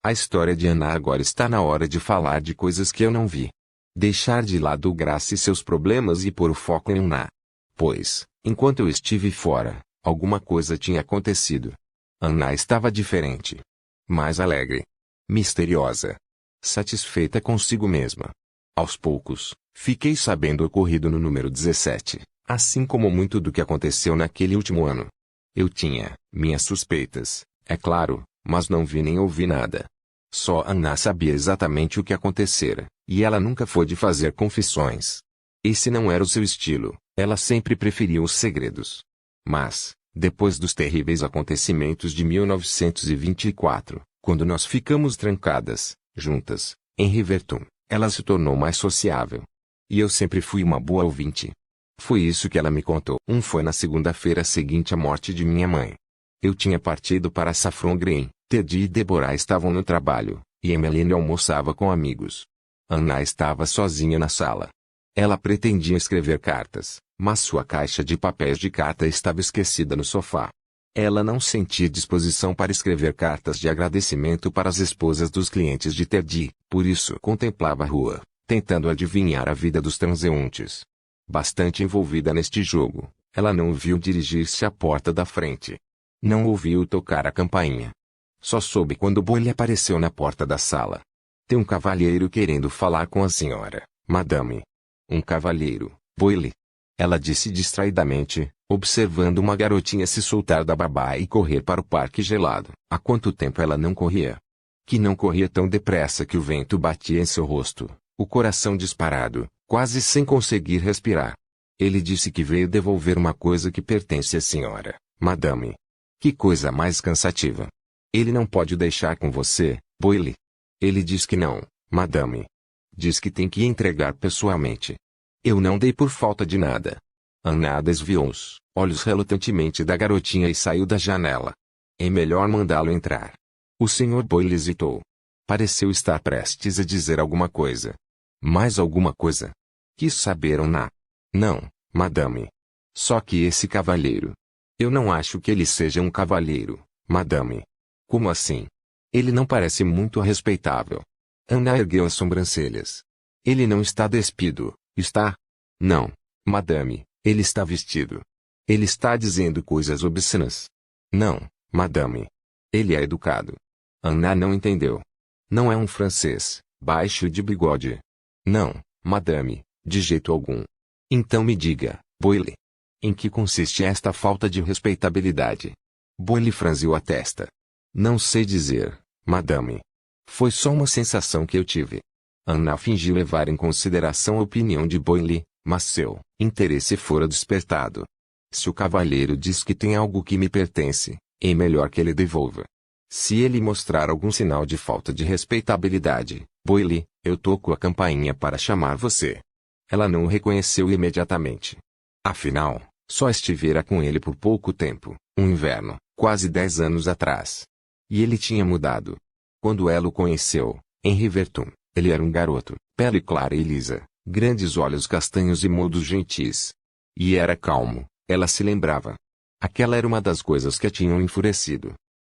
A história de Ana agora está na hora de falar de coisas que eu não vi. Deixar de lado Graça e seus problemas e pôr o foco em Ana. Pois, enquanto eu estive fora, alguma coisa tinha acontecido. Ana estava diferente. Mais alegre. Misteriosa. Satisfeita consigo mesma. Aos poucos, fiquei sabendo o ocorrido no número 17, assim como muito do que aconteceu naquele último ano. Eu tinha minhas suspeitas, é claro, mas não vi nem ouvi nada. Só Ana sabia exatamente o que acontecera, e ela nunca foi de fazer confissões. Esse não era o seu estilo, ela sempre preferiu os segredos. Mas, depois dos terríveis acontecimentos de 1924, quando nós ficamos trancadas, juntas, em Riverton, ela se tornou mais sociável. E eu sempre fui uma boa ouvinte. Foi isso que ela me contou. Foi na segunda-feira seguinte à morte de minha mãe. Eu tinha partido para Saffron Green, Teddy e Deborah estavam no trabalho, e Emmeline almoçava com amigos. Ana estava sozinha na sala. Ela pretendia escrever cartas, mas sua caixa de papéis de carta estava esquecida no sofá. Ela não sentia disposição para escrever cartas de agradecimento para as esposas dos clientes de Teddy, por isso contemplava a rua, tentando adivinhar a vida dos transeuntes. Bastante envolvida neste jogo, ela não viu dirigir-se à porta da frente. Não ouviu tocar a campainha. Só soube quando Boyle apareceu na porta da sala. Tem um cavalheiro querendo falar com a senhora, madame. Um cavalheiro, Boyle. Ela disse distraidamente, observando uma garotinha se soltar da babá e correr para o parque gelado. Há quanto tempo ela não corria? Que não corria tão depressa que o vento batia em seu rosto, o coração disparado, quase sem conseguir respirar. Ele disse que veio devolver uma coisa que pertence à senhora, madame. Que coisa mais cansativa. Ele não pode deixar com você, Boyle. Ele diz que não, madame. Diz que tem que entregar pessoalmente. Eu não dei por falta de nada. Ana desviou os olhos relutantemente da garotinha e saiu da janela. É melhor mandá-lo entrar. O Sr. Boyle hesitou. Pareceu estar prestes a dizer alguma coisa. Mais alguma coisa? Quis saber Ana. Não, madame. Só que esse cavalheiro. Eu não acho que ele seja um cavalheiro, madame. Como assim? Ele não parece muito respeitável. Ana ergueu as sobrancelhas. Ele não está despido, está? Não, madame, ele está vestido. Ele está dizendo coisas obscenas. Não, madame. Ele é educado. Ana não entendeu. Não é um francês, baixo e de bigode. Não, madame, de jeito algum. Então me diga, Boyle. Em que consiste esta falta de respeitabilidade? Boyle franziu a testa. Não sei dizer, madame. Foi só uma sensação que eu tive. Ana fingiu levar em consideração a opinião de Boyle, mas seu interesse fora despertado. Se o cavalheiro diz que tem algo que me pertence, é melhor que ele devolva. Se ele mostrar algum sinal de falta de respeitabilidade, Boyle, eu toco a campainha para chamar você. Ela não o reconheceu imediatamente. Afinal, só estivera com ele por pouco tempo, um inverno, quase 10 anos atrás. E ele tinha mudado. Quando ela o conheceu, em Riverton, ele era um garoto, pele clara e lisa, grandes olhos castanhos e modos gentis. E era calmo, ela se lembrava. Aquela era uma das coisas que a tinham enfurecido.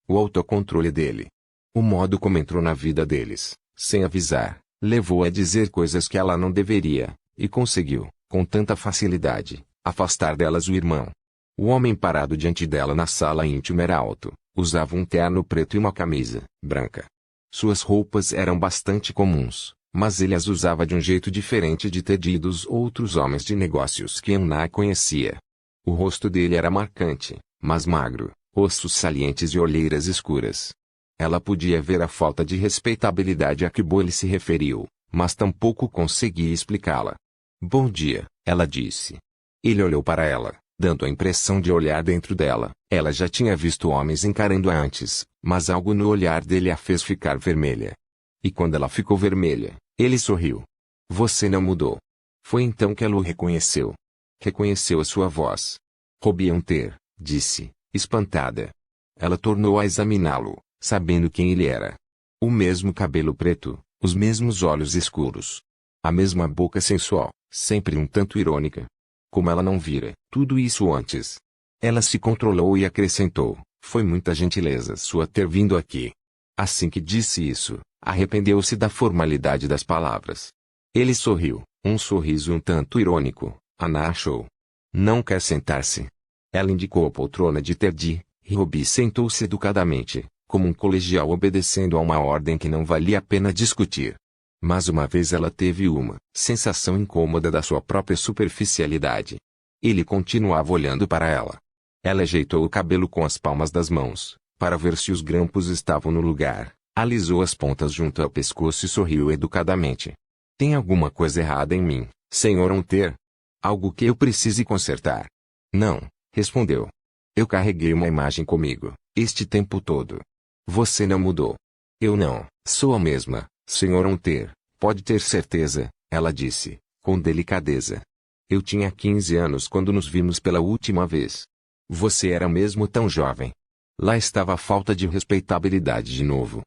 O autocontrole dele. O modo como entrou na vida deles, sem avisar, levou a dizer coisas que ela não deveria, e conseguiu, com tanta facilidade, afastar delas o irmão. O homem parado diante dela na sala íntima era alto, usava um terno preto e uma camisa branca. Suas roupas eram bastante comuns, mas ele as usava de um jeito diferente de Teddy e dos outros homens de negócios que Ana conhecia. O rosto dele era marcante, mas magro, ossos salientes e olheiras escuras. Ela podia ver a falta de respeitabilidade a que Boyle se referiu, mas tampouco conseguia explicá-la. Bom dia, ela disse. Ele olhou para ela, dando a impressão de olhar dentro dela. Ela já tinha visto homens encarando-a antes, mas algo no olhar dele a fez ficar vermelha. E quando ela ficou vermelha, ele sorriu. Você não mudou. Foi então que ela o reconheceu. Reconheceu a sua voz. Robiam ter, disse, espantada. Ela tornou a examiná-lo, sabendo quem ele era. O mesmo cabelo preto, os mesmos olhos escuros. A mesma boca sensual, sempre um tanto irônica. Como ela não vira tudo isso antes. Ela se controlou e acrescentou, foi muita gentileza sua ter vindo aqui. Assim que disse isso, arrependeu-se da formalidade das palavras. Ele sorriu, um sorriso um tanto irônico, Ana achou. Não quer sentar-se? Ela indicou a poltrona de Teddy, e Robbie sentou-se educadamente, como um colegial obedecendo a uma ordem que não valia a pena discutir. Mas uma vez ela teve uma sensação incômoda da sua própria superficialidade. Ele continuava olhando para ela. Ela ajeitou o cabelo com as palmas das mãos, para ver se os grampos estavam no lugar, alisou as pontas junto ao pescoço e sorriu educadamente. Tem alguma coisa errada em mim, Sr. Hunter? Algo que eu precise consertar? Não, respondeu. Eu carreguei uma imagem comigo, este tempo todo. Você não mudou. Eu não, sou a mesma, Sr. Hunter, pode ter certeza, ela disse, com delicadeza. Eu tinha 15 anos quando nos vimos pela última vez. Você era mesmo tão jovem. Lá estava a falta de respeitabilidade de novo.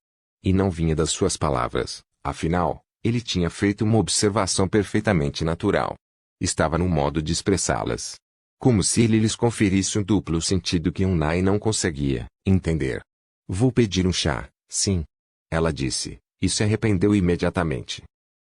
E não vinha das suas palavras, afinal, ele tinha feito uma observação perfeitamente natural. Estava no modo de expressá-las. Como se ele lhes conferisse um duplo sentido que Nai não conseguia entender. Vou pedir um chá, sim. Ela disse, e se arrependeu imediatamente.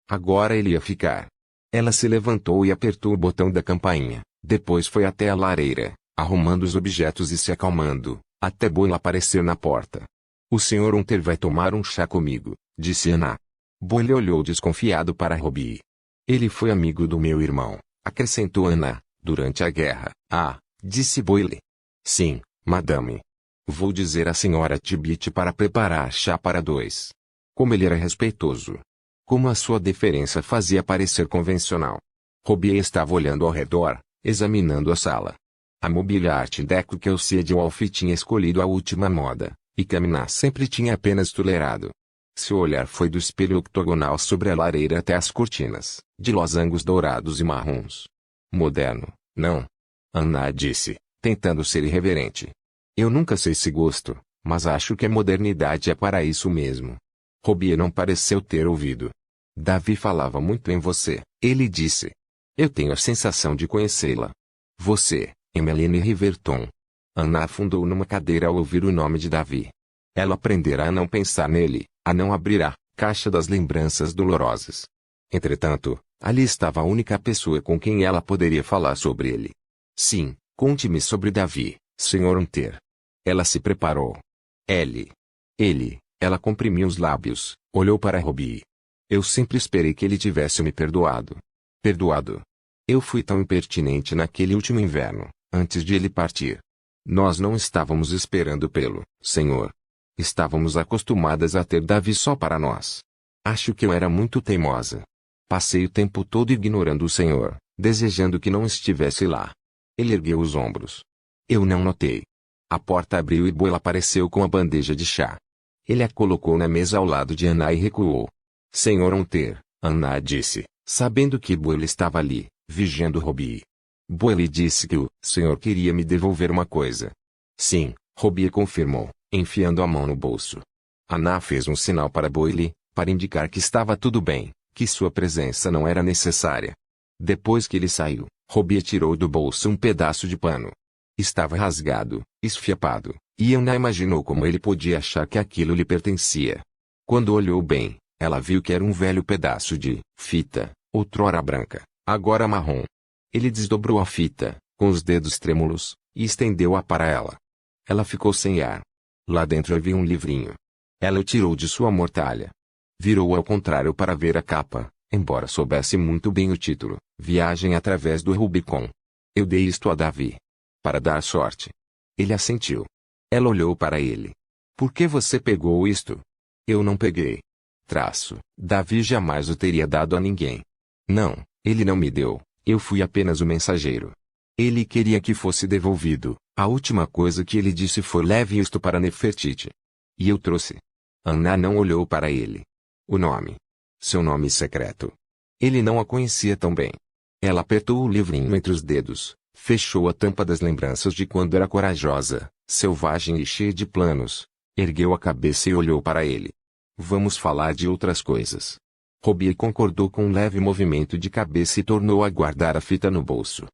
Agora ele ia ficar. Ela se levantou e apertou o botão da campainha, depois foi até a lareira, arrumando os objetos e se acalmando, até Boyle aparecer na porta. O Sr. Hunter vai tomar um chá comigo, disse Ana. Boyle olhou desconfiado para Robbie. Ele foi amigo do meu irmão, acrescentou Ana, durante a guerra. Ah, disse Boyle. Sim, madame. Vou dizer à senhora Tibbit para preparar chá para dois. Como ele era respeitoso. Como a sua deferência fazia parecer convencional. Robbie estava olhando ao redor, examinando a sala. A mobília Art Deco que o Sid Wolf tinha escolhido a última moda, e Caminar sempre tinha apenas tolerado. Seu olhar foi do espelho octogonal sobre a lareira até as cortinas, de losangos dourados e marrons. Moderno, não? Ana disse, tentando ser irreverente. Eu nunca sei se gosto, mas acho que a modernidade é para isso mesmo. Robbie não pareceu ter ouvido. Davi falava muito em você, ele disse. Eu tenho a sensação de conhecê-la. Você, Emmeline Riverton. Ana afundou numa cadeira ao ouvir o nome de Davi. Ela aprenderá a não pensar nele, a não abrir a caixa das lembranças dolorosas. Entretanto, ali estava a única pessoa com quem ela poderia falar sobre ele. Sim, conte-me sobre Davi, Sr. Hunter. Ela se preparou. Ela comprimiu os lábios, olhou para Robbie. Eu sempre esperei que ele tivesse me perdoado. Perdoado? Eu fui tão impertinente naquele último inverno, antes de ele partir. Nós não estávamos esperando pelo Senhor. Estávamos acostumadas a ter Davi só para nós. Acho que eu era muito teimosa. Passei o tempo todo ignorando o Senhor, desejando que não estivesse lá. Ele ergueu os ombros. Eu não notei. A porta abriu e Boyle apareceu com a bandeja de chá. Ele a colocou na mesa ao lado de Ana e recuou. Sr. Hunter, Ana disse, sabendo que Boyle estava ali, vigiando Robbie. Boyle disse que o senhor queria me devolver uma coisa. Sim, Robbie confirmou, enfiando a mão no bolso. Ana fez um sinal para Boyle, para indicar que estava tudo bem, que sua presença não era necessária. Depois que ele saiu, Robbie tirou do bolso um pedaço de pano. Estava rasgado, esfiapado, e Ana imaginou como ele podia achar que aquilo lhe pertencia. Quando olhou bem, ela viu que era um velho pedaço de fita, outrora branca, agora marrom. Ele desdobrou a fita, com os dedos trêmulos, e estendeu-a para ela. Ela ficou sem ar. Lá dentro havia um livrinho. Ela o tirou de sua mortalha. Virou ao contrário para ver a capa, embora soubesse muito bem o título, Viagem através do Rubicon. Eu dei isto a Davi. Para dar sorte. Ele assentiu. Ela olhou para ele. Por que você pegou isto? Eu não peguei. Davi jamais o teria dado a ninguém. Não, ele não me deu, eu fui apenas o mensageiro. Ele queria que fosse devolvido, a última coisa que ele disse foi leve isto para Nefertiti. E eu trouxe. Ana não olhou para ele. O nome. Seu nome secreto. Ele não a conhecia tão bem. Ela apertou o livrinho entre os dedos, fechou a tampa das lembranças de quando era corajosa, selvagem e cheia de planos, ergueu a cabeça e olhou para ele. Vamos falar de outras coisas. Robbie concordou com um leve movimento de cabeça e tornou a guardar a fita no bolso.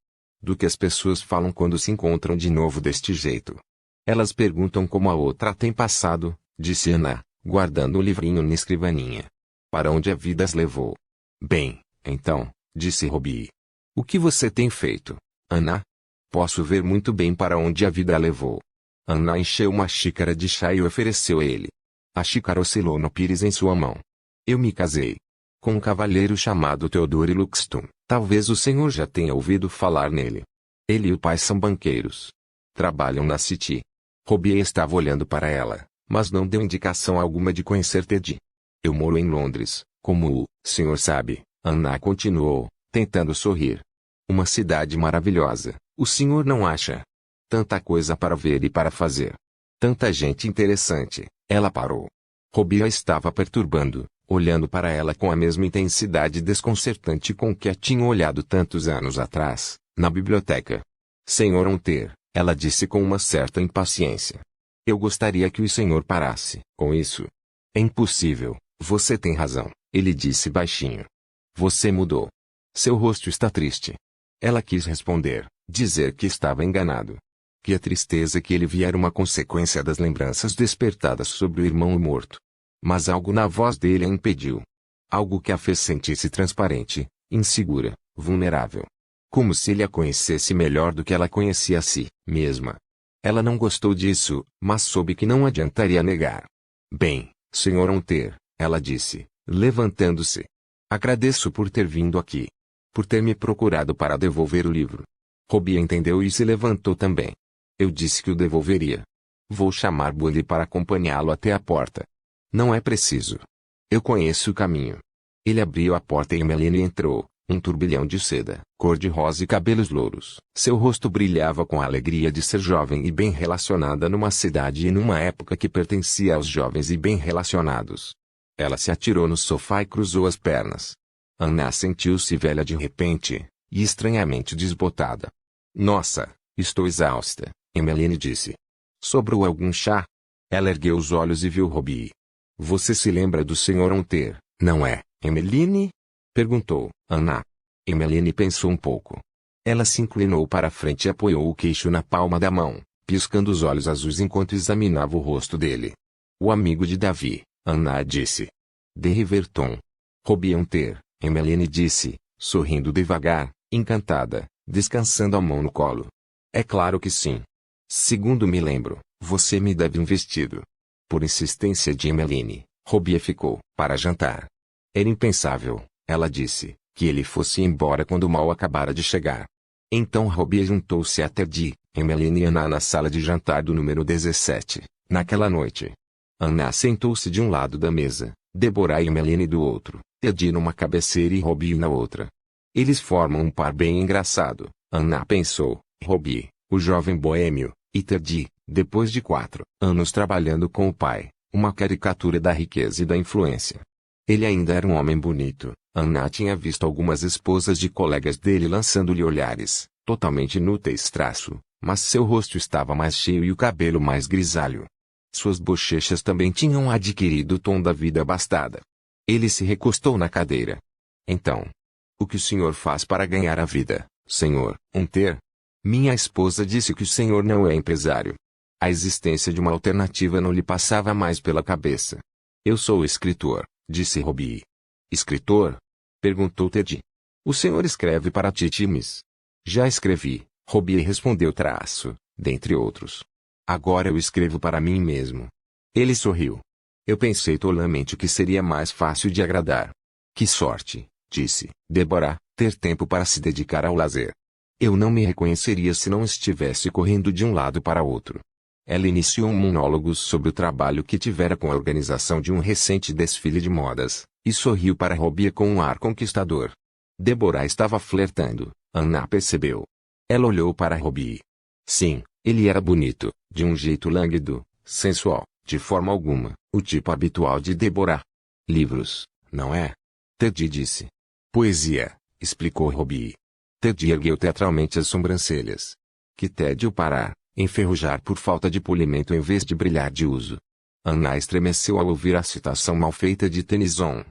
Do que as pessoas falam quando se encontram de novo deste jeito. Elas perguntam como a outra tem passado, disse Ana, guardando o livrinho na escrivaninha. Para onde a vida as levou? Bem, então, disse Robbie. O que você tem feito, Anna? Posso ver muito bem para onde a vida a levou. Anna encheu uma xícara de chá e ofereceu a ele. A xícara oscilou no pires em sua mão. Eu me casei com um cavalheiro chamado Theodore Luxton. Talvez o senhor já tenha ouvido falar nele. Ele e o pai são banqueiros. Trabalham na City. Robbie estava olhando para ela, mas não deu indicação alguma de conhecer Ted. Eu moro em Londres, como o senhor sabe, Anna continuou, tentando sorrir. Uma cidade maravilhosa, o senhor não acha? Tanta coisa para ver e para fazer. Tanta gente interessante. Ela parou. Robbie a estava perturbando, olhando para ela com a mesma intensidade desconcertante com que a tinha olhado tantos anos atrás, na biblioteca. Senhor Hunter, ela disse com uma certa impaciência. Eu gostaria que o senhor parasse com isso. É impossível, você tem razão, ele disse baixinho. Você mudou. Seu rosto está triste. Ela quis responder, dizer que estava enganado. Que a tristeza que ele via era uma consequência das lembranças despertadas sobre o irmão morto. Mas algo na voz dele a impediu. Algo que a fez sentir-se transparente, insegura, vulnerável. Como se ele a conhecesse melhor do que ela conhecia a si mesma. Ela não gostou disso, mas soube que não adiantaria negar. Bem, Sr. Hunter, ela disse, levantando-se. Agradeço por ter vindo aqui. Por ter me procurado para devolver o livro. Robbie entendeu e se levantou também. Eu disse que o devolveria. Vou chamar Bully para acompanhá-lo até a porta. Não é preciso. Eu conheço o caminho. Ele abriu a porta e Emmeline entrou, um turbilhão de seda, cor-de-rosa e cabelos louros. Seu rosto brilhava com a alegria de ser jovem e bem relacionada numa cidade e numa época que pertencia aos jovens e bem relacionados. Ela se atirou no sofá e cruzou as pernas. Anna sentiu-se velha de repente, e estranhamente desbotada. Nossa, estou exausta, Emmeline disse. Sobrou algum chá? Ela ergueu os olhos e viu Robbie. Você se lembra do Sr. Hunter, não é, Emmeline? Perguntou Anna. Emmeline pensou um pouco. Ela se inclinou para a frente e apoiou o queixo na palma da mão, piscando os olhos azuis enquanto examinava o rosto dele. O amigo de Davi, Anna disse. De Riverton. Robbie Hunter, Emmeline disse, sorrindo devagar, encantada, descansando a mão no colo. É claro que sim. Segundo me lembro, você me deve um vestido. Por insistência de Emmeline, Robbie ficou para jantar. Era impensável, ela disse, que ele fosse embora quando mal acabara de chegar. Então Robbie juntou-se a Ted, Emmeline e Anna na sala de jantar do número 17, naquela noite. Anna sentou-se de um lado da mesa, Deborah e Emmeline do outro, Ted numa cabeceira e Robbie na outra. Eles formam um par bem engraçado, Anna pensou. Robbie, o jovem boêmio, e Ted, depois de 4 anos trabalhando com o pai, uma caricatura da riqueza e da influência. Ele ainda era um homem bonito. Anna tinha visto algumas esposas de colegas dele lançando-lhe olhares, totalmente inúteis mas seu rosto estava mais cheio e o cabelo mais grisalho. Suas bochechas também tinham adquirido o tom da vida abastada. Ele se recostou na cadeira. Então, o que o senhor faz para ganhar a vida, Sr. Hunter? Minha esposa disse que o senhor não é empresário. A existência de uma alternativa não lhe passava mais pela cabeça. Eu sou escritor, disse Robbie. Escritor? Perguntou Ted. O senhor escreve para Titimes? Já escrevi, Robbie respondeu dentre outros. Agora eu escrevo para mim mesmo. Ele sorriu. Eu pensei tolamente que seria mais fácil de agradar. Que sorte, disse Deborah, ter tempo para se dedicar ao lazer. Eu não me reconheceria se não estivesse correndo de um lado para outro. Ela iniciou um monólogo sobre o trabalho que tivera com a organização de um recente desfile de modas, e sorriu para Robbie com um ar conquistador. Deborah estava flertando, Anna percebeu. Ela olhou para Robbie. Sim, ele era bonito, de um jeito lânguido, sensual, de forma alguma, o tipo habitual de Deborah. Livros, não é? Ted disse. Poesia, explicou Robbie. Ted ergueu teatralmente as sobrancelhas. Que tédio parar, enferrujar por falta de polimento em vez de brilhar de uso. Anna estremeceu ao ouvir a citação mal feita de Tennyson.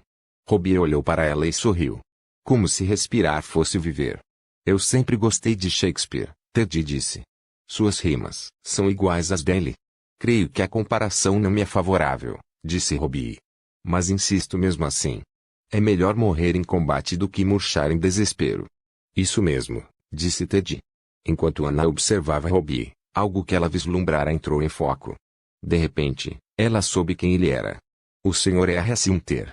Robbie olhou para ela e sorriu. Como se respirar fosse viver. Eu sempre gostei de Shakespeare, Ted disse. Suas rimas são iguais às dele. Creio que a comparação não me é favorável, disse Robbie. Mas insisto mesmo assim. É melhor morrer em combate do que murchar em desespero. Isso mesmo, disse Ted. Enquanto Anna observava Robbie, algo que ela vislumbrara entrou em foco. De repente, ela soube quem ele era. O Sr. R.S. Hunter.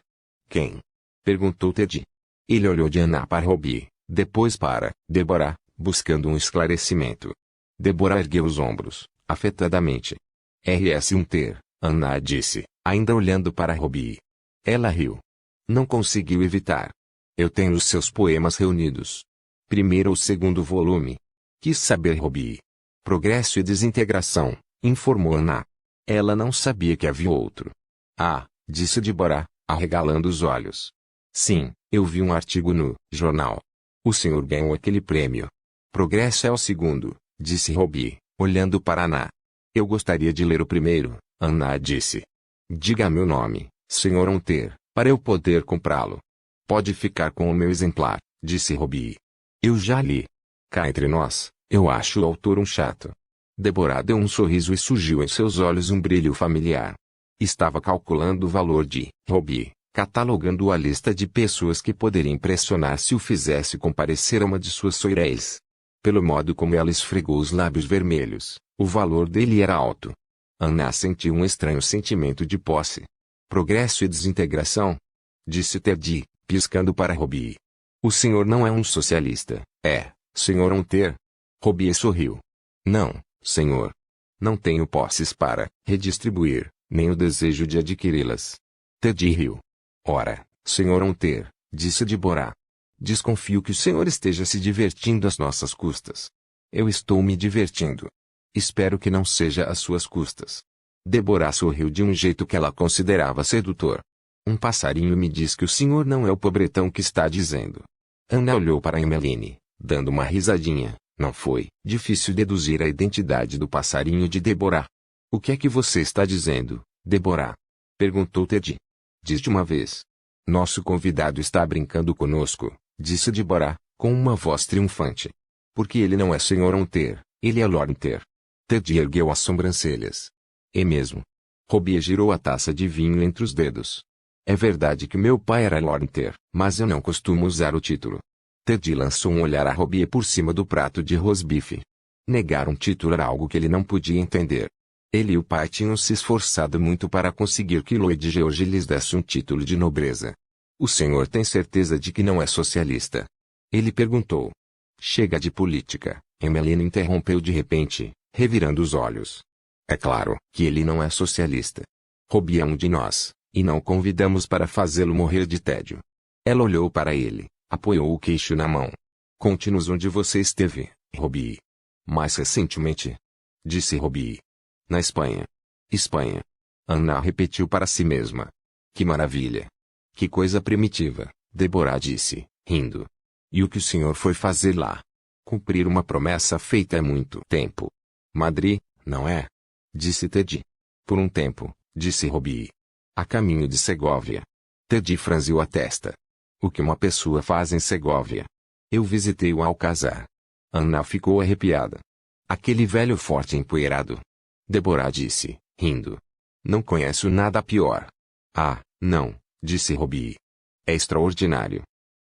Quem? Perguntou Ted. Ele olhou de Anna para Robbie, depois para Deborah, buscando um esclarecimento. Deborah ergueu os ombros, afetadamente. R.S. Hunter, Anna disse, ainda olhando para Robbie. Ela riu. Não conseguiu evitar. Eu tenho os seus poemas reunidos. Primeiro ou segundo volume. Quis saber Robbie. Progresso e desintegração, informou Anna. Ela não sabia que havia outro. Ah, disse Deborah, arregalando os olhos. Sim, eu vi um artigo no jornal. O senhor ganhou aquele prêmio. Progresso é o segundo, disse Robbie, olhando para Anna. Eu gostaria de ler o primeiro, Anna disse. Diga-me o nome, Sr. Hunter, para eu poder comprá-lo. Pode ficar com o meu exemplar, disse Robbie. Eu já li. Cá entre nós, eu acho o autor um chato. Deborah deu um sorriso e surgiu em seus olhos um brilho familiar. Estava calculando o valor de Robbie, catalogando a lista de pessoas que poderia impressionar se o fizesse comparecer a uma de suas soiréis. Pelo modo como ela esfregou os lábios vermelhos, o valor dele era alto. Anna sentiu um estranho sentimento de posse. Progresso e desintegração? Disse Ted, piscando para Robbie. O senhor não é um socialista, é, Sr. Hunter? Robbie sorriu. Não, senhor. Não tenho posses para redistribuir, nem o desejo de adquiri-las. Ted riu. Ora, Sr. Hunter, disse Deborah. Desconfio que o senhor esteja se divertindo às nossas custas. Eu estou me divertindo. Espero que não seja às suas custas. Deborah sorriu de um jeito que ela considerava sedutor. Um passarinho me diz que o senhor não é o pobretão que está dizendo. Anna olhou para Emmeline, dando uma risadinha. Não foi difícil deduzir a identidade do passarinho de Deborah. O que é que você está dizendo, Deborah? Perguntou Ted. Diz de uma vez. Nosso convidado está brincando conosco, disse Deborah, com uma voz triunfante. Porque ele não é Sr. Hunter, ele é Lord Hunter. Ted ergueu as sobrancelhas. É mesmo. Robbie girou a taça de vinho entre os dedos. É verdade que meu pai era Lord Hunter, mas eu não costumo usar o título. Ted lançou um olhar a Robbie por cima do prato de rosbife. Negar um título era algo que ele não podia entender. Ele e o pai tinham se esforçado muito para conseguir que Lloyd George lhes desse um título de nobreza. O senhor tem certeza de que não é socialista? Ele perguntou. Chega de política, Emmeline interrompeu de repente, revirando os olhos. É claro que ele não é socialista. Robbie é um de nós, e não o convidamos para fazê-lo morrer de tédio. Ela olhou para ele, apoiou o queixo na mão. Conte-nos onde você esteve, Robbie. Mais recentemente. Disse Robbie. Na Espanha. Espanha. Anna repetiu para si mesma. Que maravilha. Que coisa primitiva, Deborah disse, rindo. E o que o senhor foi fazer lá? Cumprir uma promessa feita há muito tempo. Madrid, não é? Disse Ted. Por um tempo, disse Robbie. A caminho de Segóvia. Ted franziu a testa. O que uma pessoa faz em Segóvia? Eu visitei o Alcázar. Anna ficou arrepiada. Aquele velho forte empoeirado. Deborah disse, rindo. Não conheço nada pior. Ah, não, disse Robbie. É extraordinário.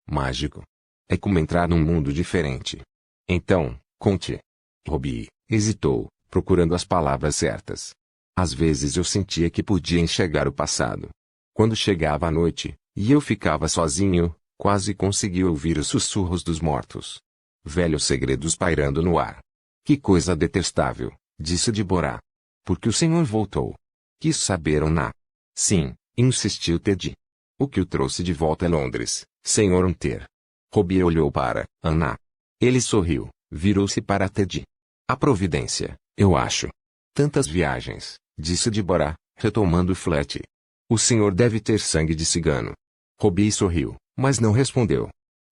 Mágico. É como entrar num mundo diferente. Então, conte. Robbie hesitou, procurando as palavras certas. Às vezes eu sentia que podia enxergar o passado. Quando chegava a noite, e eu ficava sozinho, quase conseguia ouvir os sussurros dos mortos. Velhos segredos pairando no ar. Que coisa detestável, disse Deborah. Porque o senhor voltou. Quis saber Anna. Sim, insistiu Ted. O que o trouxe de volta a Londres, Sr. Hunter? Robbie olhou para Anna. Ele sorriu, virou-se para Ted. A providência, eu acho. Tantas viagens, disse Deborah, retomando o flerte. O senhor deve ter sangue de cigano. Robbie sorriu, mas não respondeu.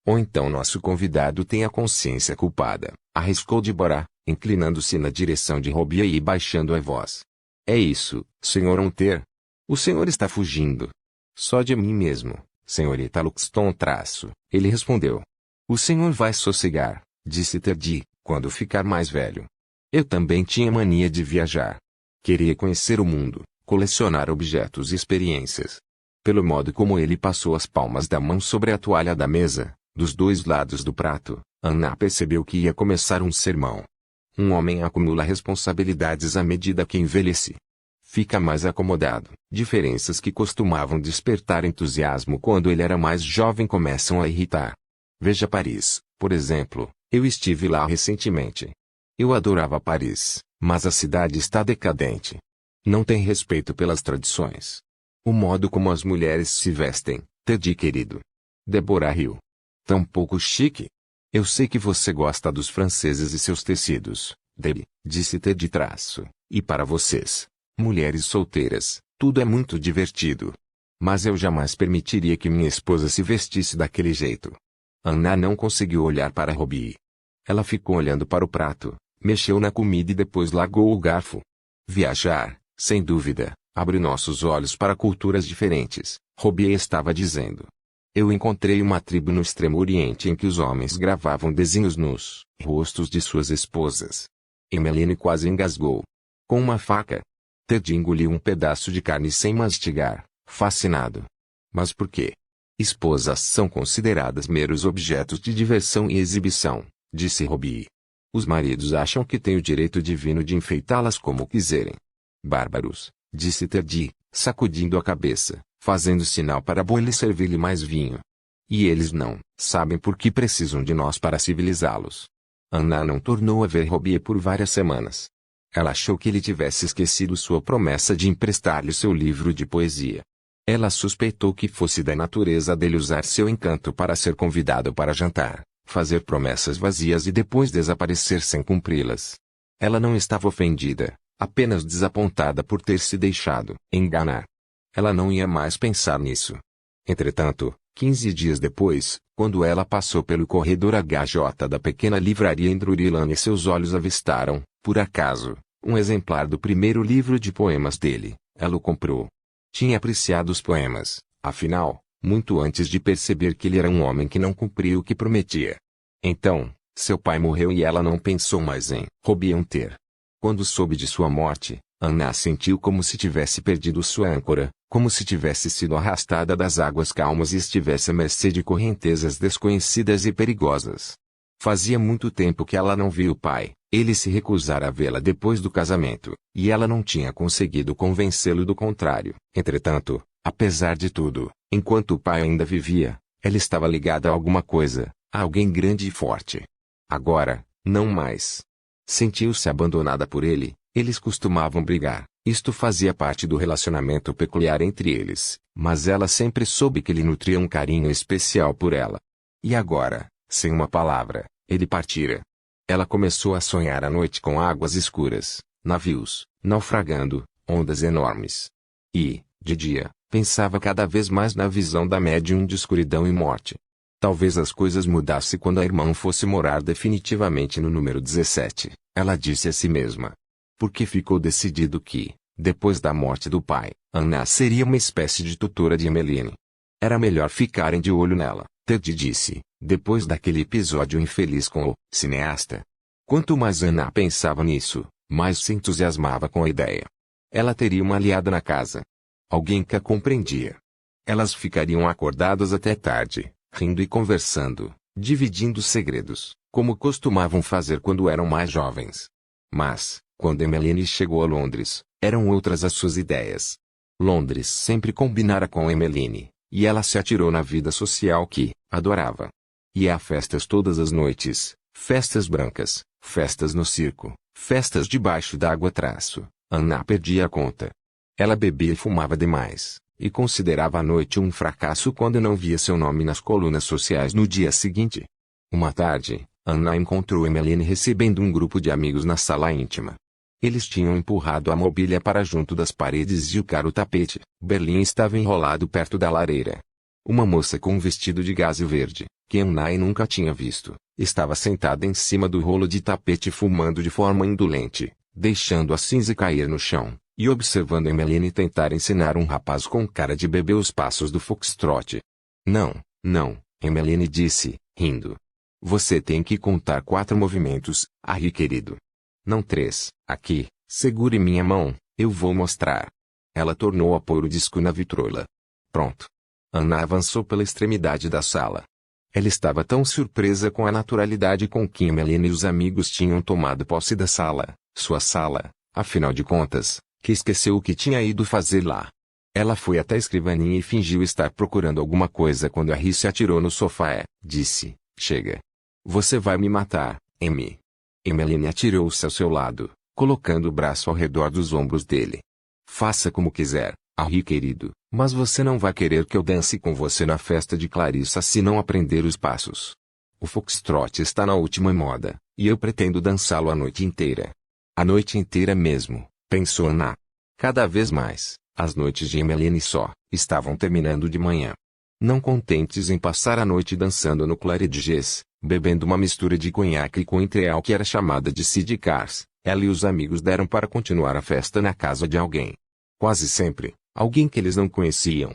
Ou então nosso convidado tem a consciência culpada, arriscou Deborah, inclinando-se na direção de Robbie e baixando a voz. É isso, Sr. Hunter. O senhor está fugindo. Só de mim mesmo, senhorita Luxton traço, ele respondeu. O senhor vai sossegar, disse Ted, quando ficar mais velho. Eu também tinha mania de viajar. Queria conhecer o mundo, colecionar objetos e experiências. Pelo modo como ele passou as palmas da mão sobre a toalha da mesa, dos dois lados do prato, Anna percebeu que ia começar um sermão. Um homem acumula responsabilidades à medida que envelhece. Fica mais acomodado. Diferenças que costumavam despertar entusiasmo quando ele era mais jovem começam a irritar. Veja Paris, por exemplo. Eu estive lá recentemente. Eu adorava Paris, mas a cidade está decadente. Não tem respeito pelas tradições. O modo como as mulheres se vestem, Teddy querido. Deborah riu. Tão pouco chique. Eu sei que você gosta dos franceses e seus tecidos, Debbie, disse Teddy traço. E para vocês, mulheres solteiras, tudo é muito divertido. Mas eu jamais permitiria que minha esposa se vestisse daquele jeito. Anna não conseguiu olhar para Robbie. Ela ficou olhando para o prato, mexeu na comida e depois largou o garfo. Viajar, sem dúvida, abre nossos olhos para culturas diferentes, Robbie estava dizendo. Eu encontrei uma tribo no Extremo Oriente em que os homens gravavam desenhos nos rostos de suas esposas. Emmeline quase engasgou. Com uma faca. Ted engoliu um pedaço de carne sem mastigar, fascinado. Mas por quê? Esposas são consideradas meros objetos de diversão e exibição, disse Robbie. Os maridos acham que têm o direito divino de enfeitá-las como quiserem. Bárbaros, disse Teddy, sacudindo a cabeça, fazendo sinal para Boyle servir-lhe mais vinho. E eles não sabem por que precisam de nós para civilizá-los. Anna não tornou a ver Robbie por várias semanas. Ela achou que ele tivesse esquecido sua promessa de emprestar-lhe seu livro de poesia. Ela suspeitou que fosse da natureza dele usar seu encanto para ser convidado para jantar, fazer promessas vazias e depois desaparecer sem cumpri-las. Ela não estava ofendida, apenas desapontada por ter se deixado enganar. Ela não ia mais pensar nisso. Entretanto, 15 dias depois, quando ela passou pelo corredor HJ da pequena livraria em Drury seus olhos avistaram, por acaso, um exemplar do primeiro livro de poemas dele. Ela o comprou. Tinha apreciado os poemas, afinal, muito antes de perceber que ele era um homem que não cumpria o que prometia. Então, seu pai morreu e ela não pensou mais em Robbie ter. Quando soube de sua morte, Anna sentiu como se tivesse perdido sua âncora, como se tivesse sido arrastada das águas calmas e estivesse à mercê de correntezas desconhecidas e perigosas. Fazia muito tempo que ela não via o pai, ele se recusara a vê-la depois do casamento, e ela não tinha conseguido convencê-lo do contrário. Entretanto, apesar de tudo, enquanto o pai ainda vivia, ela estava ligada a alguma coisa, a alguém grande e forte. Agora, não mais. Sentiu-se abandonada por ele, eles costumavam brigar, isto fazia parte do relacionamento peculiar entre eles, mas ela sempre soube que ele nutria um carinho especial por ela. E agora, sem uma palavra, ele partira. Ela começou a sonhar à noite com águas escuras, navios, naufragando, ondas enormes. E, de dia, pensava cada vez mais na visão da médium de escuridão e morte. Talvez as coisas mudassem quando a irmã fosse morar definitivamente no número 17, ela disse a si mesma. Porque ficou decidido que, depois da morte do pai, Anna seria uma espécie de tutora de Emmeline. Era melhor ficarem de olho nela, Ted disse, depois daquele episódio infeliz com o cineasta. Quanto mais Anna pensava nisso, mais se entusiasmava com a ideia. Ela teria uma aliada na casa. Alguém que a compreendia. Elas ficariam acordadas até tarde, rindo e conversando, dividindo segredos, como costumavam fazer quando eram mais jovens. Mas, quando Emmeline chegou a Londres, eram outras as suas ideias. Londres sempre combinara com Emmeline, e ela se atirou na vida social que adorava. Ia a festas todas as noites, festas brancas, festas no circo, festas debaixo d'água traço. Anna perdia a conta. Ela bebia e fumava demais, e considerava a noite um fracasso quando não via seu nome nas colunas sociais no dia seguinte. Uma tarde, Anna encontrou Emmeline recebendo um grupo de amigos na sala íntima. Eles tinham empurrado a mobília para junto das paredes e o caro tapete. Berlim estava enrolado perto da lareira. Uma moça com um vestido de gaze verde, que Anna nunca tinha visto, estava sentada em cima do rolo de tapete fumando de forma indolente, deixando a cinza cair no chão, e observando Emmeline tentar ensinar um rapaz com cara de bebê os passos do foxtrot. Não, não, Emmeline disse, rindo. Você tem que contar 4 movimentos, Harry querido. Não 3, aqui, segure minha mão, eu vou mostrar. Ela tornou a pôr o disco na vitrola. Pronto. Anna avançou pela extremidade da sala. Ela estava tão surpresa com a naturalidade com que Emmeline e os amigos tinham tomado posse da sala, sua sala, afinal de contas, que esqueceu o que tinha ido fazer lá. Ela foi até a escrivaninha e fingiu estar procurando alguma coisa quando Harry se atirou no sofá disse, chega. Você vai me matar, Emmy. Emmeline atirou-se ao seu lado, colocando o braço ao redor dos ombros dele. Faça como quiser, Harry querido, mas você não vai querer que eu dance com você na festa de Clarissa se não aprender os passos. O foxtrot está na última moda, e eu pretendo dançá-lo a noite inteira. A noite inteira mesmo, pensou Anna. Cada vez mais, as noites de Emmeline só estavam terminando de manhã. Não contentes em passar a noite dançando no Claridge's, bebendo uma mistura de conhaque com entreal que era chamada de sidecars, ela e os amigos deram para continuar a festa na casa de alguém. Quase sempre, alguém que eles não conheciam.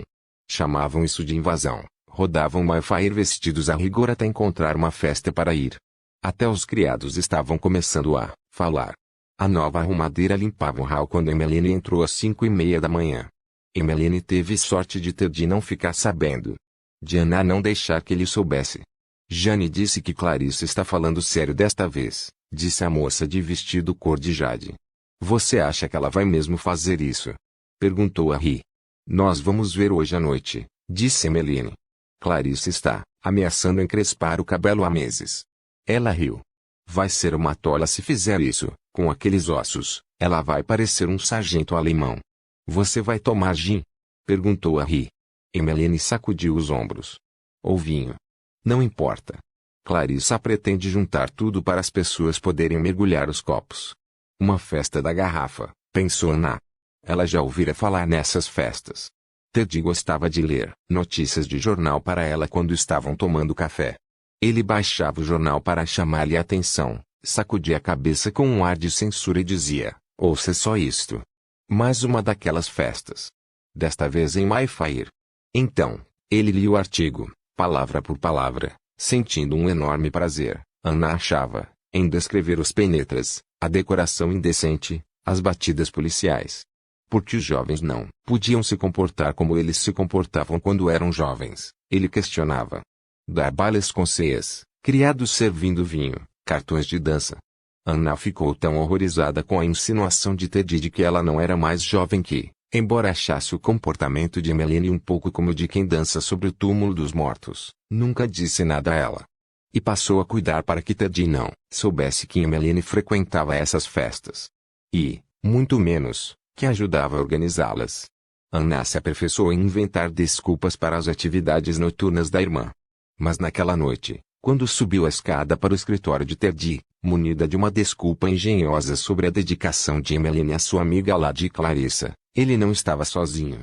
Chamavam isso de invasão, rodavam Mayfair vestidos a rigor até encontrar uma festa para ir. Até os criados estavam começando a falar. A nova arrumadeira limpava o hall quando Emmeline entrou às 5:30 da manhã. Emmeline teve sorte de Teddy não ficar sabendo. De Anna não deixar que ele soubesse. Jane disse que Clarissa está falando sério desta vez, disse a moça de vestido cor de jade. Você acha que ela vai mesmo fazer isso? Perguntou Harry. Nós vamos ver hoje à noite, disse Emmeline. Clarissa está ameaçando encrespar o cabelo há meses. Ela riu. Vai ser uma tola se fizer isso, com aqueles ossos, ela vai parecer um sargento alemão. Você vai tomar gin? Perguntou Harry. Emmeline sacudiu os ombros. Ou vinho. Não importa. Clarissa pretende juntar tudo para as pessoas poderem mergulhar os copos. Uma festa da garrafa, pensou Anna. Ela já ouvira falar nessas festas. Teddy gostava de ler notícias de jornal para ela quando estavam tomando café. Ele baixava o jornal para chamar-lhe a atenção, sacudia a cabeça com um ar de censura e dizia, ouça só isto. Mais uma daquelas festas. Desta vez em Mayfair. Então, ele lia o artigo, palavra por palavra, sentindo um enorme prazer, Anna achava, em descrever os penetras, a decoração indecente, as batidas policiais. Porque os jovens não podiam se comportar como eles se comportavam quando eram jovens, ele questionava. Dar bailes com ceias, criados servindo vinho, cartões de dança. Anna ficou tão horrorizada com a insinuação de Teddy de que ela não era mais jovem que, embora achasse o comportamento de Emmeline um pouco como o de quem dança sobre o túmulo dos mortos, nunca disse nada a ela. E passou a cuidar para que Teddy não soubesse que Emmeline frequentava essas festas. E, muito menos, que ajudava a organizá-las. Anna se aperfeiçoou em inventar desculpas para as atividades noturnas da irmã. Mas naquela noite, quando subiu a escada para o escritório de Teddy, munida de uma desculpa engenhosa sobre a dedicação de Emmeline à sua amiga Lady Clarissa, ele não estava sozinho.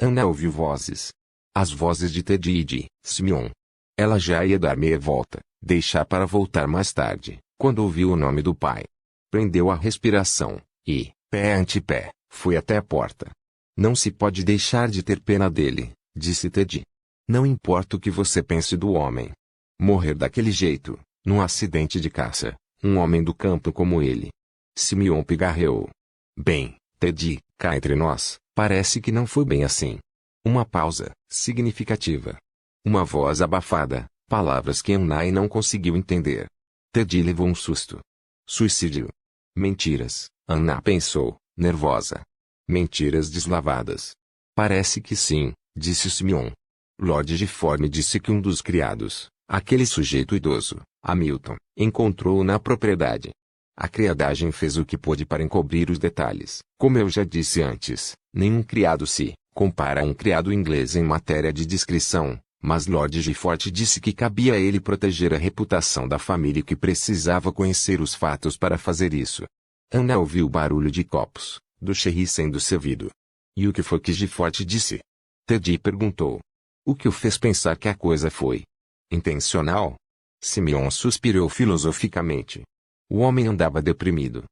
Anna ouviu vozes. As vozes de Teddy e de Simeon. Ela já ia dar meia volta, deixar para voltar mais tarde, quando ouviu o nome do pai. Prendeu a respiração, e, pé ante pé, foi até a porta. Não se pode deixar de ter pena dele, disse Teddy. Não importa o que você pense do homem. Morrer daquele jeito, num acidente de caça, um homem do campo como ele. Simeon pigarreou. Bem, Teddy, cá entre nós, parece que não foi bem assim. Uma pausa, significativa. Uma voz abafada, palavras que Anna não conseguiu entender. Teddy levou um susto. Suicídio. Mentiras, Anna pensou, nervosa. Mentiras deslavadas. Parece que sim, disse Simeon. Lord Gifford disse que um dos criados, aquele sujeito idoso, Hamilton, encontrou-o na propriedade. A criadagem fez o que pôde para encobrir os detalhes. Como eu já disse antes, nenhum criado se compara a um criado inglês em matéria de discrição, mas Lord Gifford disse que cabia a ele proteger a reputação da família e que precisava conhecer os fatos para fazer isso. Anna ouviu o barulho de copos, do sherry sendo servido. E o que foi que Gifford disse? Teddy perguntou. O que o fez pensar que a coisa foi intencional? Simeon suspirou filosoficamente. O homem andava deprimido.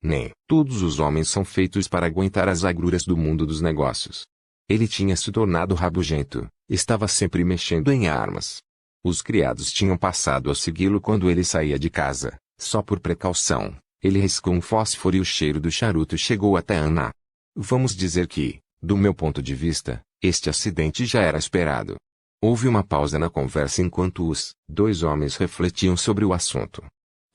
Nem todos os homens são feitos para aguentar as agruras do mundo dos negócios. Ele tinha se tornado rabugento, estava sempre mexendo em armas. Os criados tinham passado a segui-lo quando ele saía de casa, só por precaução. Ele riscou um fósforo e o cheiro do charuto chegou até Anna. Vamos dizer que, Do meu ponto de vista, este acidente já era esperado. Houve uma pausa na conversa enquanto os dois homens refletiam sobre o assunto.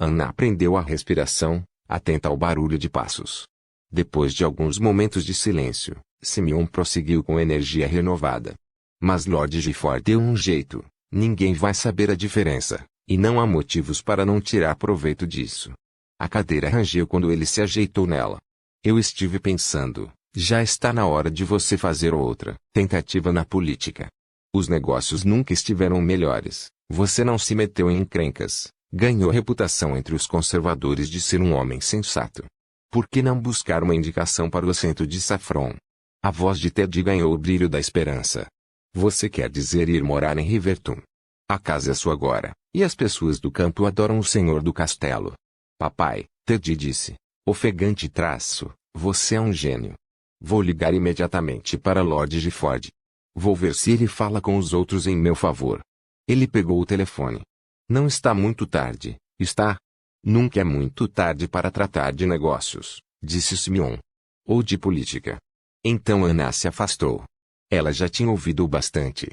Anna prendeu a respiração, atenta ao barulho de passos. Depois de alguns momentos de silêncio, Simeon prosseguiu com energia renovada. Mas Lord Gifford deu um jeito. Ninguém vai saber a diferença, e não há motivos para não tirar proveito disso. A cadeira rangeu quando ele se ajeitou nela. Eu estive pensando, já está na hora de você fazer outra tentativa na política. Os negócios nunca estiveram melhores, você não se meteu em encrencas, ganhou reputação entre os conservadores de ser um homem sensato. Por que não buscar uma indicação para o assento de Saffron? A voz de Ted ganhou o brilho da esperança. Você quer dizer ir morar em Riverton? A casa é sua agora, e as pessoas do campo adoram o senhor do castelo. Papai, Ted disse, ofegante traço, você é um gênio. Vou ligar imediatamente para Lord Gifford. Vou ver se ele fala com os outros em meu favor. Ele pegou o telefone. Não está muito tarde, está? Nunca é muito tarde para tratar de negócios, disse Simeon. Ou de política. Então Anna se afastou. Ela já tinha ouvido o bastante.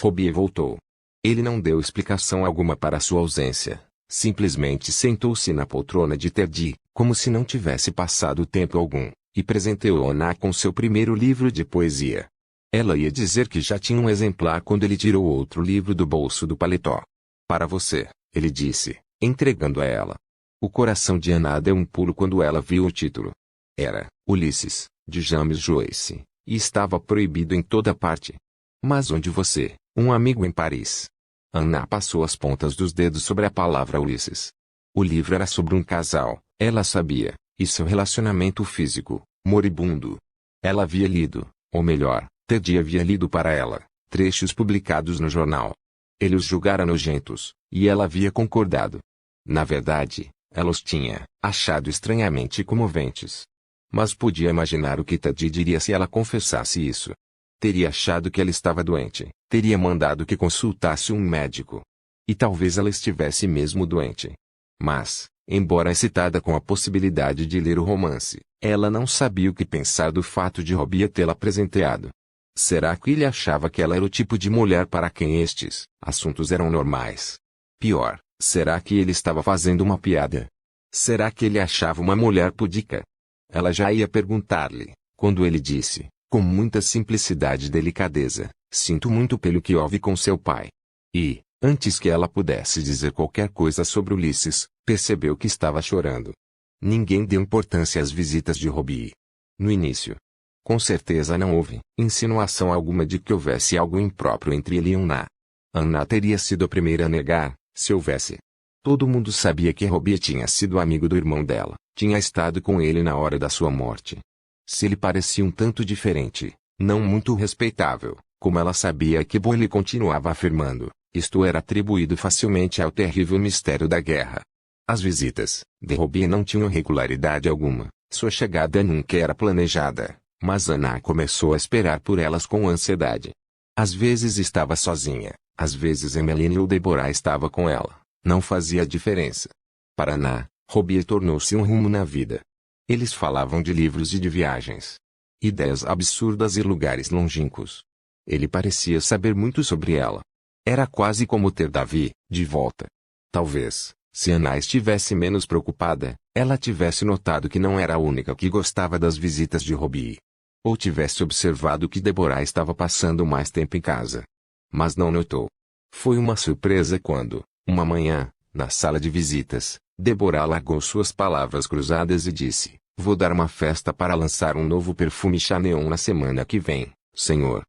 Robbie voltou. Ele não deu explicação alguma para sua ausência. Simplesmente sentou-se na poltrona de Ted, como se não tivesse passado tempo algum, e presenteou Anna com seu primeiro livro de poesia. Ela ia dizer que já tinha um exemplar quando ele tirou outro livro do bolso do paletó. Para você, ele disse, entregando a ela. O coração de Anna deu um pulo quando ela viu o título. Era Ulisses, de James Joyce, e estava proibido em toda parte. Mas onde você, um amigo em Paris? Anna passou as pontas dos dedos sobre a palavra Ulisses. O livro era sobre um casal, ela sabia, e seu relacionamento físico, moribundo. Ela havia lido, ou melhor, Ted havia lido para ela, trechos publicados no jornal. Ele os julgara nojentos, e ela havia concordado. Na verdade, ela os tinha achado estranhamente comoventes. Mas podia imaginar o que Ted diria se ela confessasse isso. Teria achado que ela estava doente, teria mandado que consultasse um médico. E talvez ela estivesse mesmo doente. Mas, embora excitada com a possibilidade de ler o romance, ela não sabia o que pensar do fato de Robbie tê-la presenteado. Será que ele achava que ela era o tipo de mulher para quem estes assuntos eram normais? Pior, será que ele estava fazendo uma piada? Será que ele achava uma mulher pudica? Ela já ia perguntar-lhe, quando ele disse, com muita simplicidade e delicadeza, sinto muito pelo que houve com seu pai. E, antes que ela pudesse dizer qualquer coisa sobre Ulisses, percebeu que estava chorando. Ninguém deu importância às visitas de Robbie. No início, com certeza não houve insinuação alguma de que houvesse algo impróprio entre ele e Anna. Anna teria sido a primeira a negar, se houvesse. Todo mundo sabia que Robbie tinha sido amigo do irmão dela, tinha estado com ele na hora da sua morte. Se ele parecia um tanto diferente, não muito respeitável, como ela sabia que Boyle continuava afirmando, isto era atribuído facilmente ao terrível mistério da guerra. As visitas de Robbie não tinham regularidade alguma, sua chegada nunca era planejada. Mas Anna começou a esperar por elas com ansiedade. Às vezes estava sozinha, às vezes Emmeline ou Deborah estava com ela, não fazia diferença. Para Anna, Robbie tornou-se um rumo na vida. Eles falavam de livros e de viagens. Ideias absurdas e lugares longínquos. Ele parecia saber muito sobre ela. Era quase como ter Davi, de volta. Talvez, se Anna estivesse menos preocupada, ela tivesse notado que não era a única que gostava das visitas de Robbie. Ou tivesse observado que Deborah estava passando mais tempo em casa. Mas não notou. Foi uma surpresa quando, uma manhã, na sala de visitas, Deborah largou suas palavras cruzadas e disse, vou dar uma festa para lançar um novo perfume Chanel na semana que vem, senhor,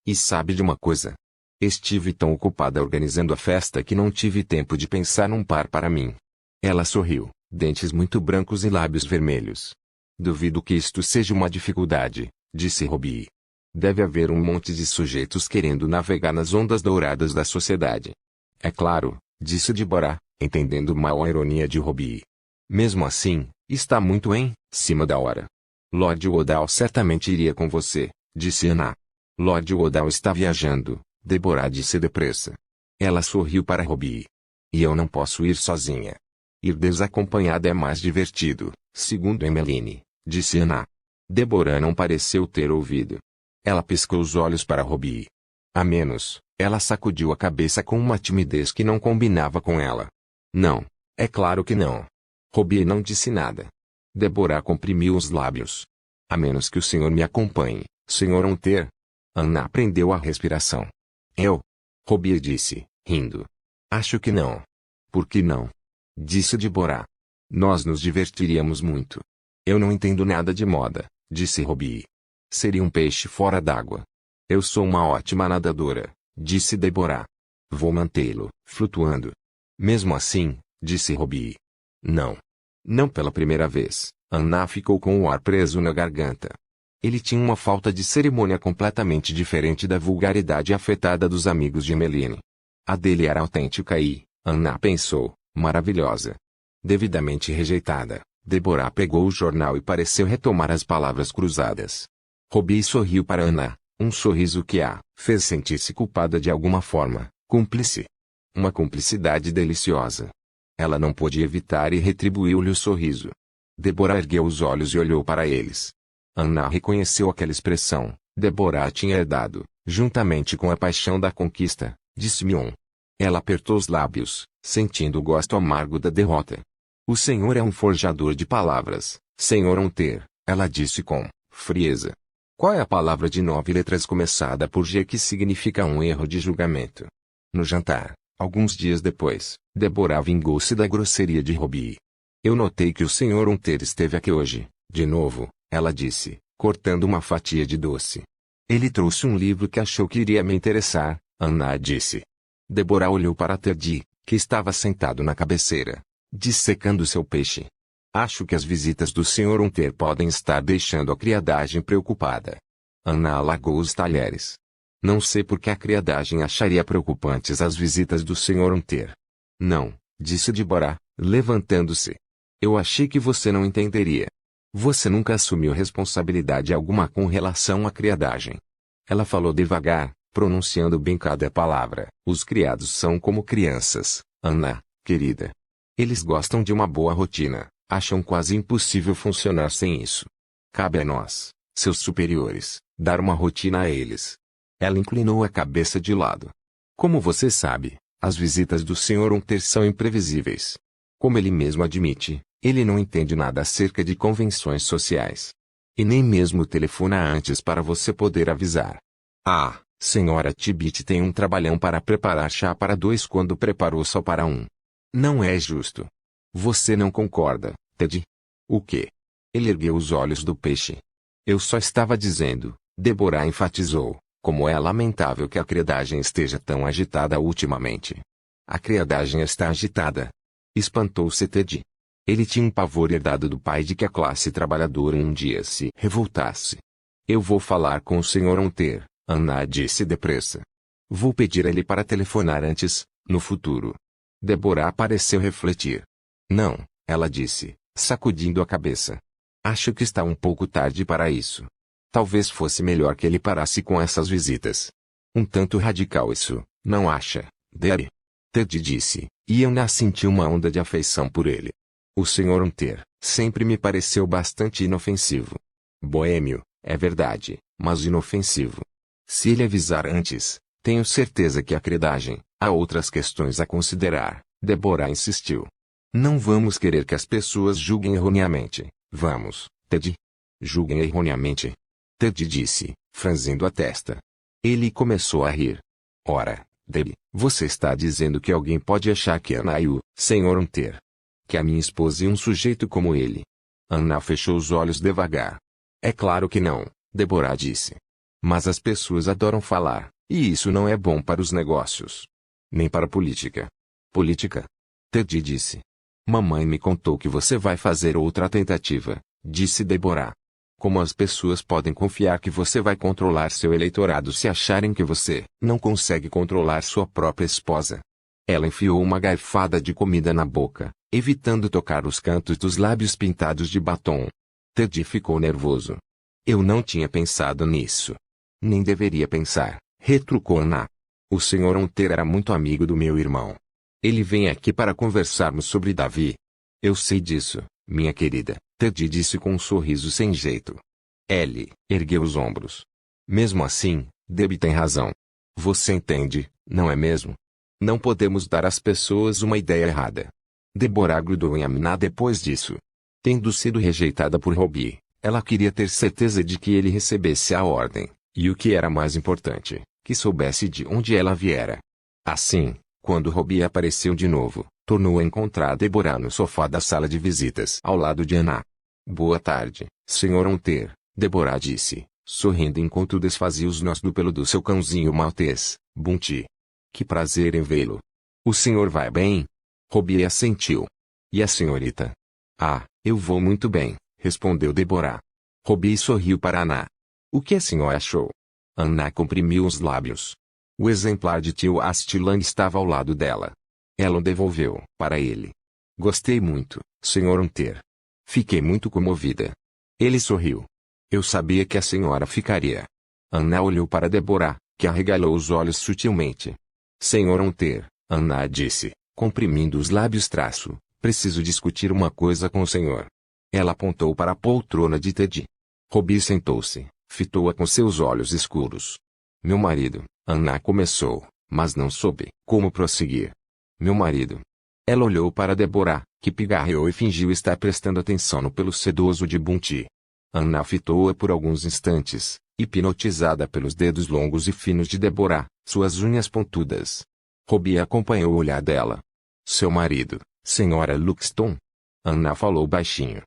e sabe de uma coisa? Estive tão ocupada organizando a festa que não tive tempo de pensar num par para mim. Ela sorriu, dentes muito brancos e lábios vermelhos. Duvido que isto seja uma dificuldade, disse Robbie. Deve haver um monte de sujeitos querendo navegar nas ondas douradas da sociedade. É claro, disse Deborah, entendendo mal a ironia de Robbie. Mesmo assim, está muito em cima da hora. Lord Woodall certamente iria com você, disse Anna. Lord Woodall está viajando, Deborah disse depressa. Ela sorriu para Robbie. E eu não posso ir sozinha. Ir desacompanhada é mais divertido, segundo Emmeline, disse Anna. Deborah não pareceu ter ouvido. Ela piscou os olhos para Robbie. A menos, ela sacudiu a cabeça com uma timidez que não combinava com ela. Não, é claro que não. Robbie não disse nada. Deborah comprimiu os lábios. A menos que o senhor me acompanhe, Sr. Hunter. Anna prendeu a respiração. Eu? Robbie disse, rindo. Acho que não. Por que não? Disse Deborah. Nós nos divertiríamos muito. Eu não entendo nada de moda, disse Robbie. Seria um peixe fora d'água. Eu sou uma ótima nadadora, disse Deborah. Vou mantê-lo, flutuando. Mesmo assim, disse Robbie. Não. Não pela primeira vez. Anna ficou com o ar preso na garganta. Ele tinha uma falta de cerimônia completamente diferente da vulgaridade afetada dos amigos de Emmeline. A dele era autêntica e, Anna pensou, maravilhosa. Devidamente rejeitada, Deborah pegou o jornal e pareceu retomar as palavras cruzadas. Robbie sorriu para Anna, um sorriso que a fez sentir-se culpada de alguma forma, cúmplice. Uma cumplicidade deliciosa. Ela não pôde evitar e retribuiu-lhe o sorriso. Deborah ergueu os olhos e olhou para eles. Anna reconheceu aquela expressão. Deborah tinha herdado, juntamente com a paixão da conquista, de Simeon. Ela apertou os lábios, sentindo o gosto amargo da derrota. O senhor é um forjador de palavras, Sr. Hunter, ela disse com frieza. Qual é a palavra de 9 letras começada por G que significa um erro de julgamento? No jantar, alguns dias depois, Deborah vingou-se da grosseria de Robbie. Eu notei que o Sr. Hunter esteve aqui hoje, de novo, ela disse, cortando uma fatia de doce. Ele trouxe um livro que achou que iria me interessar, Anna disse. Deborah olhou para Teddy, que estava sentado na cabeceira, dissecando seu peixe. Acho que as visitas do Sr. Hunter podem estar deixando a criadagem preocupada. Anna alargou os talheres. Não sei por que a criadagem acharia preocupantes as visitas do Sr. Hunter. Não, disse Deborah, levantando-se. Eu achei que você não entenderia. Você nunca assumiu responsabilidade alguma com relação à criadagem. Ela falou devagar, pronunciando bem cada palavra. Os criados são como crianças, Anna, querida. Eles gostam de uma boa rotina, acham quase impossível funcionar sem isso. Cabe a nós, seus superiores, dar uma rotina a eles. Ela inclinou a cabeça de lado. Como você sabe, as visitas do Sr. Hunter são imprevisíveis. Como ele mesmo admite, ele não entende nada acerca de convenções sociais. E nem mesmo telefona antes para você poder avisar. Ah, senhora Tibbit tem um trabalhão para preparar chá para 2 quando preparou só para 1. Não é justo. Você não concorda, Ted? O quê? Ele ergueu os olhos do peixe. Eu só estava dizendo, Deborah enfatizou, como é lamentável que a criadagem esteja tão agitada ultimamente. A criadagem está agitada. Espantou-se Ted. Ele tinha um pavor herdado do pai de que a classe trabalhadora um dia se revoltasse. Eu vou falar com o Sr. Hunter, Anna disse depressa. Vou pedir a ele para telefonar antes, no futuro. Deborah pareceu refletir. Não, ela disse, sacudindo a cabeça. Acho que está um pouco tarde para isso. Talvez fosse melhor que ele parasse com essas visitas. Um tanto radical isso, não acha, Debbie? Ted disse, e Anna sentiu uma onda de afeição por ele. O Sr. Hunter sempre me pareceu bastante inofensivo. Boêmio, é verdade, mas inofensivo. Se ele avisar antes, tenho certeza que a criadagem, há outras questões a considerar, Deborah insistiu. Não vamos querer que as pessoas julguem erroneamente, vamos, Ted? Julguem erroneamente? Ted disse, franzindo a testa. Ele começou a rir. Ora, Debbie, você está dizendo que alguém pode achar que Anna e o Sr. Hunter, que a minha esposa e um sujeito como ele. Anna fechou os olhos devagar. É claro que não, Deborah disse. Mas as pessoas adoram falar, e isso não é bom para os negócios. Nem para a política. Política? Ted disse. Mamãe me contou que você vai fazer outra tentativa, disse Deborah. Como as pessoas podem confiar que você vai controlar seu eleitorado se acharem que você não consegue controlar sua própria esposa? Ela enfiou uma garfada de comida na boca, evitando tocar os cantos dos lábios pintados de batom. Ted ficou nervoso. Eu não tinha pensado nisso. Nem deveria pensar, retrucou Anna. O Sr. Hunter era muito amigo do meu irmão. Ele vem aqui para conversarmos sobre Davi. Eu sei disso, minha querida, Ted disse com um sorriso sem jeito. Ellie ergueu os ombros. Mesmo assim, Debbie tem razão. Você entende, não é mesmo? Não podemos dar às pessoas uma ideia errada. Deborah grudou em Amna depois disso. Tendo sido rejeitada por Robbie, ela queria ter certeza de que ele recebesse a ordem, e o que era mais importante, que soubesse de onde ela viera. Assim, quando Robbie apareceu de novo, tornou a encontrar Deborah no sofá da sala de visitas ao lado de Anna. Boa tarde, Sr. Hunter, Deborah disse, sorrindo enquanto desfazia os nós do pelo do seu cãozinho maltês, Bunty. Que prazer em vê-lo. O senhor vai bem? Robbie assentiu. E a senhorita? Ah, eu vou muito bem, respondeu Deborah. Robbie sorriu para Anna. O que a senhora achou? Anna comprimiu os lábios. O exemplar de tio Astilan estava ao lado dela. Ela o devolveu para ele. Gostei muito, Sr. Hunter. Fiquei muito comovida. Ele sorriu. Eu sabia que a senhora ficaria. Anna olhou para Deborah, que arregalou os olhos sutilmente. Sr. Hunter, Anna disse, comprimindo os lábios preciso discutir uma coisa com o senhor. Ela apontou para a poltrona de Ted. Robbie sentou-se, fitou-a com seus olhos escuros. Meu marido, Anna começou, mas não soube como prosseguir. Meu marido. Ela olhou para Deborah, que pigarreou e fingiu estar prestando atenção no pelo sedoso de Bunty. Anna fitou-a por alguns instantes, hipnotizada pelos dedos longos e finos de Deborah, suas unhas pontudas. Robbie acompanhou o olhar dela. Seu marido, Senhora Luxton? Anna falou baixinho.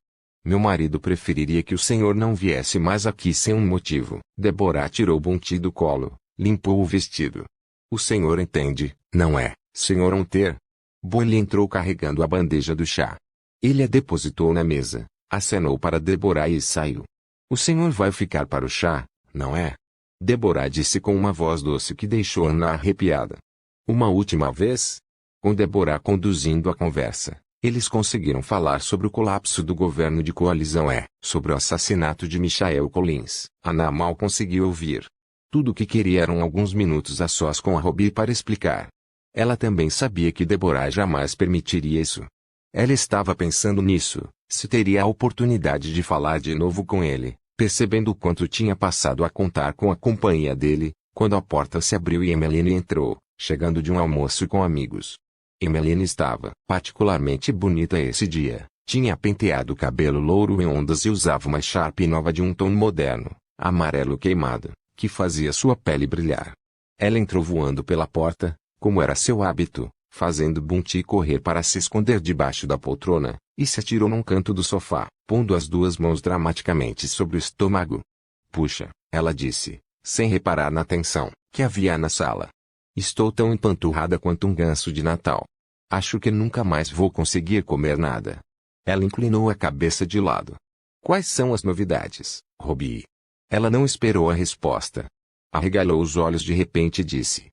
Meu marido preferiria que o senhor não viesse mais aqui sem um motivo. Deborah tirou Bunty do colo, limpou o vestido. O senhor entende, não é, Sr. Hunter? Boyle entrou carregando a bandeja do chá. Ele a depositou na mesa, acenou para Deborah e saiu. O senhor vai ficar para o chá, não é? Deborah disse com uma voz doce que deixou Anna arrepiada. Uma última vez? Com Deborah conduzindo a conversa, eles conseguiram falar sobre o colapso do governo de coalizão sobre o assassinato de Michael Collins. Anna mal conseguiu ouvir. Tudo o que queria eram alguns minutos a sós com a Robbie para explicar. Ela também sabia que Deborah jamais permitiria isso. Ela estava pensando nisso, se teria a oportunidade de falar de novo com ele, percebendo o quanto tinha passado a contar com a companhia dele, quando a porta se abriu e Emmeline entrou, chegando de um almoço com amigos. Emmeline estava particularmente bonita esse dia, tinha penteado o cabelo louro em ondas e usava uma Sharp nova de um tom moderno, amarelo queimado, que fazia sua pele brilhar. Ela entrou voando pela porta, como era seu hábito, fazendo Bunty correr para se esconder debaixo da poltrona, e se atirou num canto do sofá, pondo as duas mãos dramaticamente sobre o estômago. Puxa, ela disse, sem reparar na tensão que havia na sala. Estou tão empanturrada quanto um ganso de Natal. Acho que nunca mais vou conseguir comer nada. Ela inclinou a cabeça de lado. Quais são as novidades, Robbie? Ela não esperou a resposta. Arregalou os olhos de repente e disse,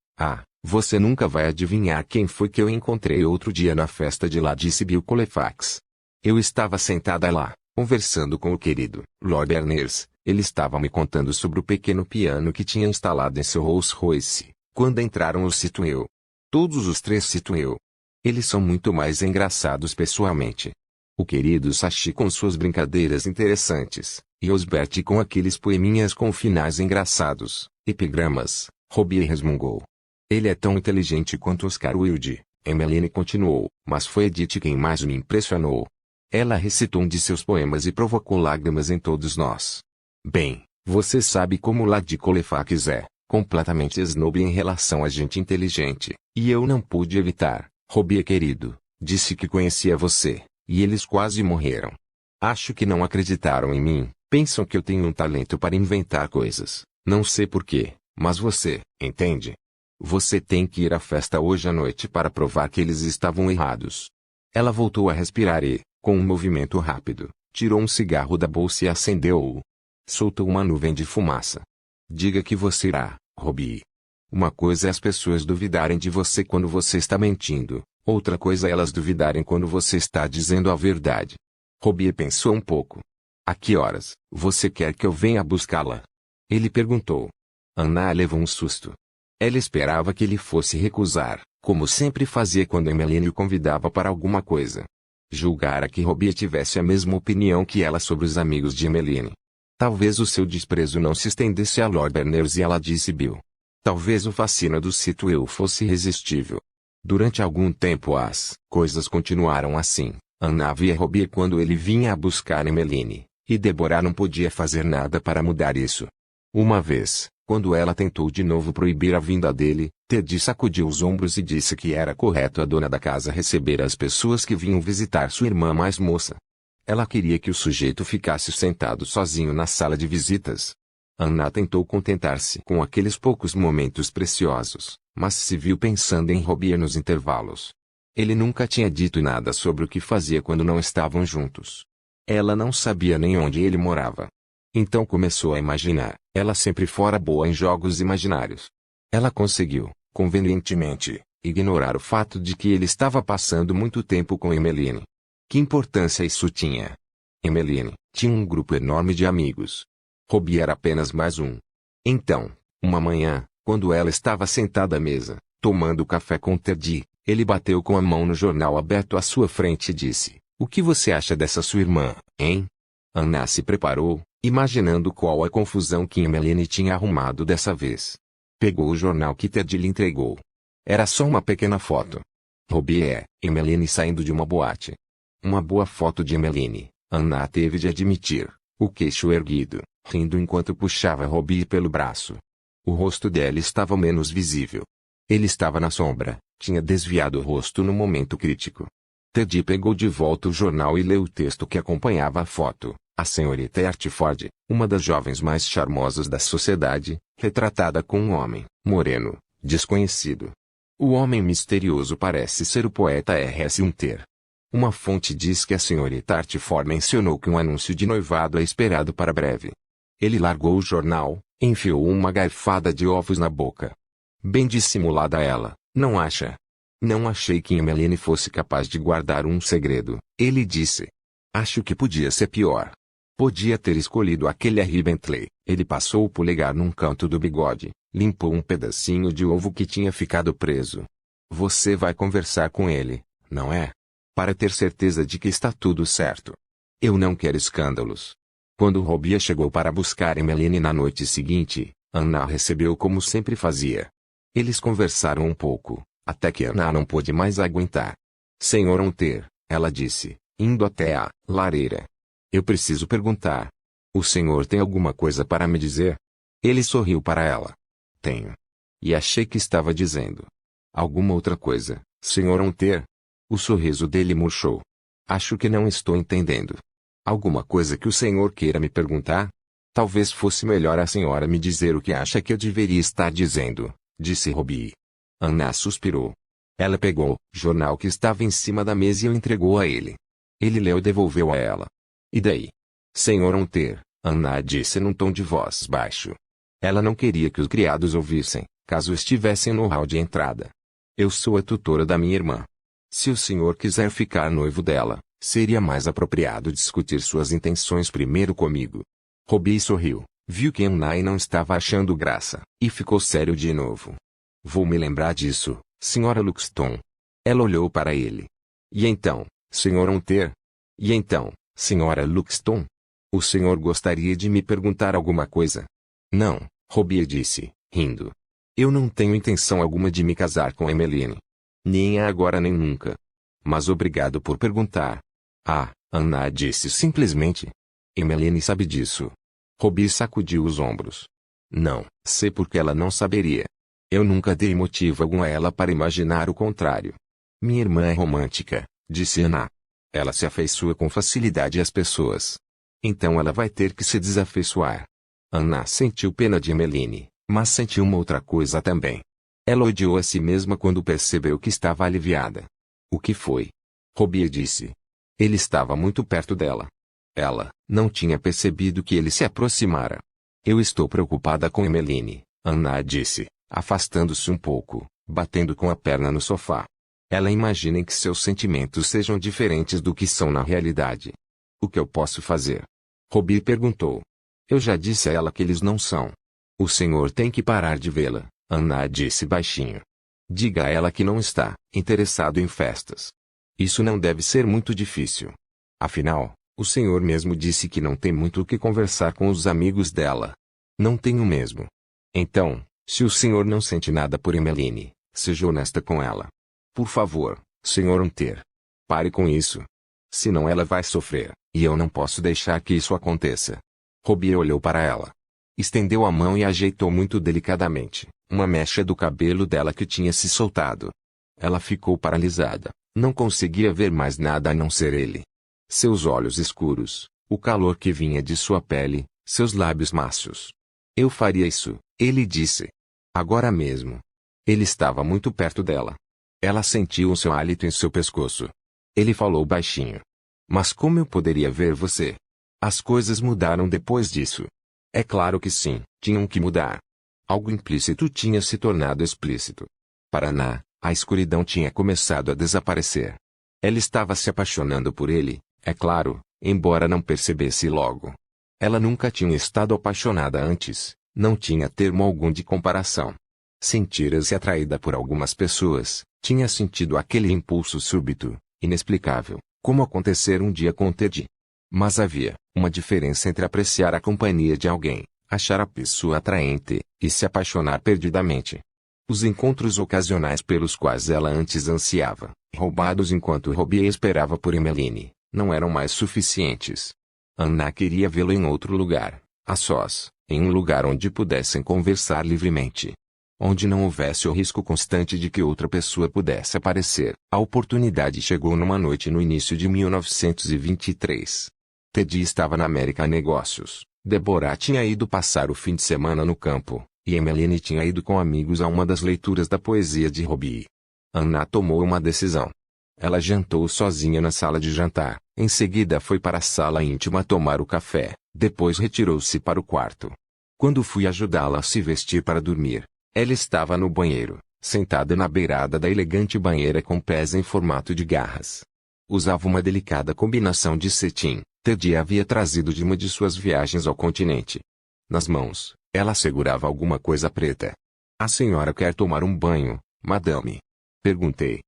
você nunca vai adivinhar quem foi que eu encontrei outro dia na festa de lá, disse Bill Colfax. Eu estava sentada lá, conversando com o querido Lord Erners. Ele estava me contando sobre o pequeno piano que tinha instalado em seu Rolls Royce, quando entraram os Sitwell. Todos os três Sitwell. Eles são muito mais engraçados pessoalmente. O querido Sachi com suas brincadeiras interessantes, e Osbert com aqueles poeminhas com finais engraçados, epigramas, Robbie resmungou. Ele é tão inteligente quanto Oscar Wilde, Emmeline continuou, mas foi Edith quem mais me impressionou. Ela recitou um de seus poemas e provocou lágrimas em todos nós. Bem, você sabe como o Lady Colfax é, completamente snob em relação a gente inteligente, e eu não pude evitar, Robbie querido, disse que conhecia você, e eles quase morreram. Acho que não acreditaram em mim, pensam que eu tenho um talento para inventar coisas, não sei porquê, mas você, entende? Você tem que ir à festa hoje à noite para provar que eles estavam errados. Ela voltou a respirar e, com um movimento rápido, tirou um cigarro da bolsa e acendeu-o. Soltou uma nuvem de fumaça. Diga que você irá, Robbie. Uma coisa é as pessoas duvidarem de você quando você está mentindo, outra coisa é elas duvidarem quando você está dizendo a verdade. Robbie pensou um pouco. A que horas você quer que eu venha buscá-la? Ele perguntou. Anna levou um susto. Ela esperava que ele fosse recusar, como sempre fazia quando Emmeline o convidava para alguma coisa. Julgara que Robbie tivesse a mesma opinião que ela sobre os amigos de Emmeline. Talvez o seu desprezo não se estendesse a Lord Berners e ela disse Bill. Talvez o fascínio do Sitwell fosse irresistível. Durante algum tempo as coisas continuaram assim. Anna via Robbie quando ele vinha a buscar Emmeline, e Deborah não podia fazer nada para mudar isso. Uma vez, quando ela tentou de novo proibir a vinda dele, Teddy sacudiu os ombros e disse que era correto a dona da casa receber as pessoas que vinham visitar sua irmã mais moça. Ela queria que o sujeito ficasse sentado sozinho na sala de visitas. Anna tentou contentar-se com aqueles poucos momentos preciosos, mas se viu pensando em Robbie nos intervalos. Ele nunca tinha dito nada sobre o que fazia quando não estavam juntos. Ela não sabia nem onde ele morava. Então começou a imaginar. Ela sempre fora boa em jogos imaginários. Ela conseguiu, convenientemente, ignorar o fato de que ele estava passando muito tempo com Emmeline. Que importância isso tinha? Emmeline tinha um grupo enorme de amigos. Robbie era apenas mais um. Então, uma manhã, quando ela estava sentada à mesa, tomando café com Teddy, ele bateu com a mão no jornal aberto à sua frente e disse: "O que você acha dessa sua irmã, hein?" Anna se preparou, imaginando qual a confusão que Emmeline tinha arrumado dessa vez. Pegou o jornal que Teddy lhe entregou. Era só uma pequena foto. Robbie e Emmeline saindo de uma boate. Uma boa foto de Emmeline, Anna teve de admitir, o queixo erguido, rindo enquanto puxava Robbie pelo braço. O rosto dela estava menos visível. Ele estava na sombra, tinha desviado o rosto no momento crítico. Teddy pegou de volta o jornal e leu o texto que acompanhava a foto. A senhorita Hertford, uma das jovens mais charmosas da sociedade, retratada com um homem, moreno, desconhecido. O homem misterioso parece ser o poeta R.S. Hunter. Uma fonte diz que a senhorita Hertford mencionou que um anúncio de noivado é esperado para breve. Ele largou o jornal, enfiou uma garfada de ovos na boca. Bem dissimulada ela, não acha? Não achei que Emmeline fosse capaz de guardar um segredo, ele disse. Acho que podia ser pior. Podia ter escolhido aquele R. Bentley. Ele passou o polegar num canto do bigode, limpou um pedacinho de ovo que tinha ficado preso. Você vai conversar com ele, não é? Para ter certeza de que está tudo certo. Eu não quero escândalos. Quando Robbie chegou para buscar Emmeline na noite seguinte, Anna recebeu como sempre fazia. Eles conversaram um pouco, até que Anna não pôde mais aguentar. Senhor Hunter, ela disse, indo até a lareira. Eu preciso perguntar. O senhor tem alguma coisa para me dizer? Ele sorriu para ela. Tenho. E achei que estava dizendo. Alguma outra coisa, Senhor Hunter? O sorriso dele murchou. Acho que não estou entendendo. Alguma coisa que o senhor queira me perguntar? Talvez fosse melhor a senhora me dizer o que acha que eu deveria estar dizendo, disse Robbie. Anna suspirou. Ela pegou o jornal que estava em cima da mesa e o entregou a ele. Ele leu e devolveu a ela. E daí? Senhor Hunter, Anna disse num tom de voz baixo. Ela não queria que os criados ouvissem, caso estivessem no hall de entrada. Eu sou a tutora da minha irmã. Se o senhor quiser ficar noivo dela, seria mais apropriado discutir suas intenções primeiro comigo. Robbie sorriu, viu que Anna não estava achando graça, e ficou sério de novo. Vou me lembrar disso, Sra. Luxton. Ela olhou para ele. E então, Sr. Hunter? E então, Sra. Luxton? O senhor gostaria de me perguntar alguma coisa? Não, Robbie disse, rindo. Eu não tenho intenção alguma de me casar com Emmeline. Nem agora nem nunca. Mas obrigado por perguntar. Ah, Anna disse simplesmente. Emmeline sabe disso. Robbie sacudiu os ombros. Não, sei porque ela não saberia. Eu nunca dei motivo algum a ela para imaginar o contrário. Minha irmã é romântica, disse Anna. Ela se afeiçoa com facilidade às pessoas. Então ela vai ter que se desafeiçoar. Anna sentiu pena de Emmeline, mas sentiu uma outra coisa também. Ela odiou a si mesma quando percebeu que estava aliviada. O que foi? Robbie disse. Ele estava muito perto dela. Ela não tinha percebido que ele se aproximara. Eu estou preocupada com Emmeline, Anna disse, afastando-se um pouco, batendo com a perna no sofá. Ela imagina que seus sentimentos sejam diferentes do que são na realidade. O que eu posso fazer? Robbie perguntou. Eu já disse a ela que eles não são. O senhor tem que parar de vê-la, Anna disse baixinho. Diga a ela que não está interessado em festas. Isso não deve ser muito difícil. Afinal, O senhor mesmo disse que não tem muito o que conversar com os amigos dela. Não tenho mesmo. Então, se o senhor não sente nada por Emmeline, seja honesta com ela. Por favor, senhor Hunter. Pare com isso. Senão ela vai sofrer, e eu não posso deixar que isso aconteça. Robbie olhou para ela. Estendeu a mão e ajeitou muito delicadamente uma mecha do cabelo dela que tinha se soltado. Ela ficou paralisada, não conseguia ver mais nada a não ser ele. Seus olhos escuros, o calor que vinha de sua pele, seus lábios macios. Eu faria isso, ele disse. Agora mesmo. Ele estava muito perto dela. Ela sentiu o seu hálito em seu pescoço. Ele falou baixinho. Mas como eu poderia ver você? As coisas mudaram depois disso. É claro que sim, tinham que mudar. Algo implícito tinha se tornado explícito. Para Ana, a escuridão tinha começado a desaparecer. Ela estava se apaixonando por ele, é claro, embora não percebesse logo. Ela nunca tinha estado apaixonada antes, não tinha termo algum de comparação. Sentira-se atraída por algumas pessoas, tinha sentido aquele impulso súbito, inexplicável, como acontecer um dia com Ted. Mas havia uma diferença entre apreciar a companhia de alguém, achar a pessoa atraente, e se apaixonar perdidamente. Os encontros ocasionais pelos quais ela antes ansiava, roubados enquanto Robbie esperava por Emmeline, não eram mais suficientes. Anna queria vê-lo em outro lugar, a sós, em um lugar onde pudessem conversar livremente. Onde não houvesse o risco constante de que outra pessoa pudesse aparecer. A oportunidade chegou numa noite no início de 1923. Ted estava na América a negócios, Deborah tinha ido passar o fim de semana no campo, e Emmeline tinha ido com amigos a uma das leituras da poesia de Robbie. Anna tomou uma decisão. Ela jantou sozinha na sala de jantar, em seguida foi para a sala íntima tomar o café, depois retirou-se para o quarto. Quando fui ajudá-la a se vestir para dormir, ela estava no banheiro, sentada na beirada da elegante banheira com pés em formato de garras. Usava uma delicada combinação de cetim, Ted havia trazido de uma de suas viagens ao continente. Nas mãos, ela segurava alguma coisa preta. A senhora quer tomar um banho, madame? Perguntei.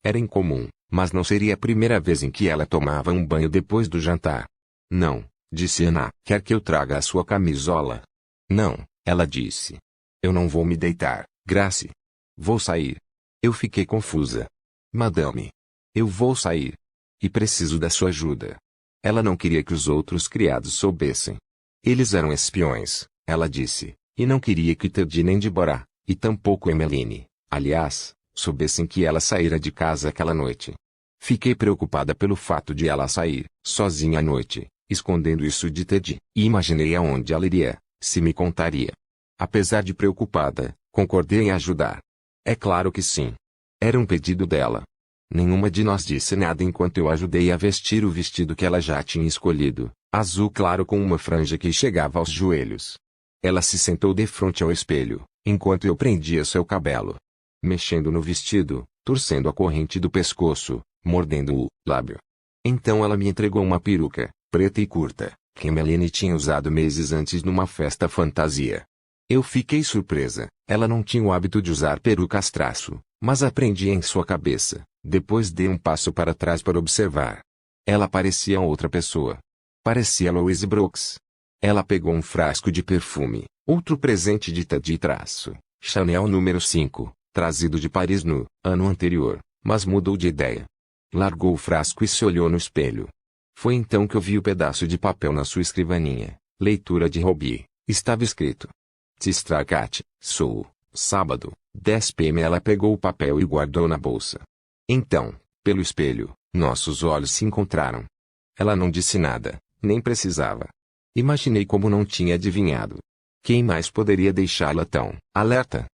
Era incomum, mas não seria a primeira vez em que ela tomava um banho depois do jantar. Não, disse Anna. Quer que eu traga a sua camisola? Não, ela disse. Eu não vou me deitar, Grace. Vou sair. Eu fiquei confusa. Madame. Eu vou sair. E preciso da sua ajuda. Ela não queria que os outros criados soubessem. Eles eram espiões, ela disse, e não queria que Ted nem Deborah, e tampouco Emmeline, aliás, soubessem que ela saíra de casa aquela noite. Fiquei preocupada pelo fato de ela sair, sozinha à noite, escondendo isso de Ted, e imaginei aonde ela iria, se me contaria. Apesar de preocupada, concordei em ajudar. É claro que sim. Era um pedido dela. Nenhuma de nós disse nada enquanto eu ajudei a vestir o vestido que ela já tinha escolhido, azul claro com uma franja que chegava aos joelhos. Ela se sentou de frente ao espelho, enquanto eu prendia seu cabelo. Mexendo no vestido, torcendo a corrente do pescoço, mordendo o lábio. Então ela me entregou uma peruca, preta e curta, que Emmeline tinha usado meses antes numa festa fantasia. Eu fiquei surpresa, ela não tinha o hábito de usar perucas traço, mas aprendi em sua cabeça. Depois dei um passo para trás para observar. Ela parecia outra pessoa. Parecia Louise Brooks. Ela pegou um frasco de perfume, outro presente de Ted traço, Chanel número 5, trazido de Paris no ano anterior, mas mudou de ideia. Largou o frasco e se olhou no espelho. Foi então que eu vi o pedaço de papel na sua escrivaninha, leitura de Robbie, estava escrito. Tistragat, Sou, sábado, 10 p.m. Ela pegou o papel e guardou na bolsa. Então, pelo espelho, nossos olhos se encontraram. Ela não disse nada, nem precisava. Imaginei como não tinha adivinhado. Quem mais poderia deixá-la tão alerta?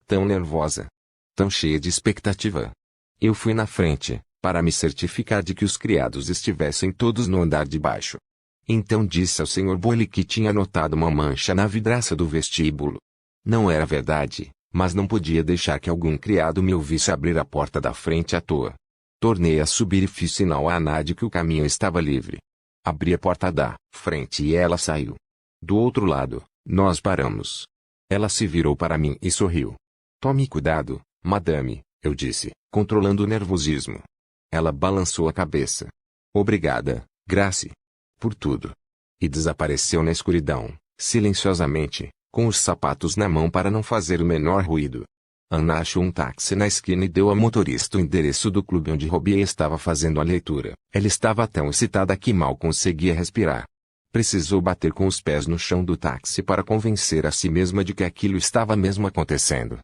Tão nervosa? Tão cheia de expectativa? Eu fui na frente, para me certificar de que os criados estivessem todos no andar de baixo. Então disse ao Sr. Boyle que tinha notado uma mancha na vidraça do vestíbulo. Não era verdade. Mas não podia deixar que algum criado me ouvisse abrir a porta da frente à toa. Tornei a subir e fiz sinal a Anna de que o caminho estava livre. Abri a porta da frente e ela saiu. Do outro lado, nós paramos. Ela se virou para mim e sorriu. Tome cuidado, madame, eu disse, controlando o nervosismo. Ela balançou a cabeça. Obrigada, Grace. por tudo. E desapareceu na escuridão, silenciosamente, com os sapatos na mão para não fazer o menor ruído. Anna achou um táxi na esquina e deu ao motorista o endereço do clube onde Robbie estava fazendo a leitura. Ela estava tão excitada que mal conseguia respirar. Precisou bater com os pés no chão do táxi para convencer a si mesma de que aquilo estava mesmo acontecendo.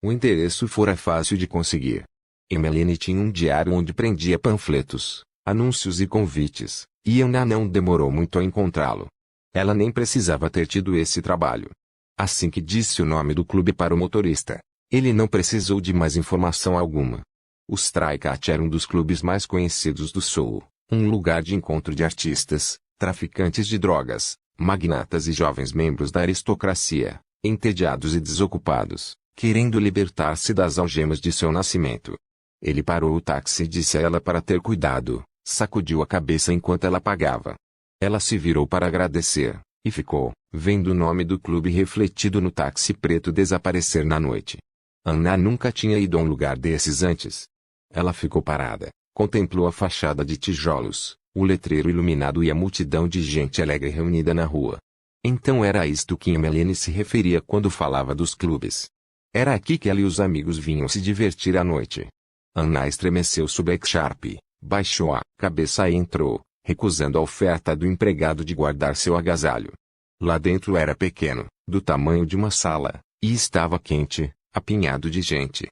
O endereço fora fácil de conseguir. Emmeline tinha um diário onde prendia panfletos, anúncios e convites, e Anna não demorou muito a encontrá-lo. Ela nem precisava ter tido esse trabalho. Assim que disse o nome do clube para o motorista, ele não precisou de mais informação alguma. O Stray Cat era um dos clubes mais conhecidos do Sul, um lugar de encontro de artistas, traficantes de drogas, magnatas e jovens membros da aristocracia, entediados e desocupados, querendo libertar-se das algemas de seu nascimento. Ele parou o táxi e disse a ela para ter cuidado, sacudiu a cabeça enquanto ela pagava. Ela se virou para agradecer, e ficou, vendo o nome do clube refletido no táxi preto desaparecer na noite. Anna nunca tinha ido a um lugar desses antes. Ela ficou parada, contemplou a fachada de tijolos, o letreiro iluminado e a multidão de gente alegre reunida na rua. Então era a isto que Emmeline se referia quando falava dos clubes. Era aqui que ela e os amigos vinham se divertir à noite. Anna estremeceu sob a Sharp, baixou a cabeça e entrou, recusando a oferta do empregado de guardar seu agasalho. Lá dentro era pequeno, do tamanho de uma sala, e estava quente, apinhado de gente.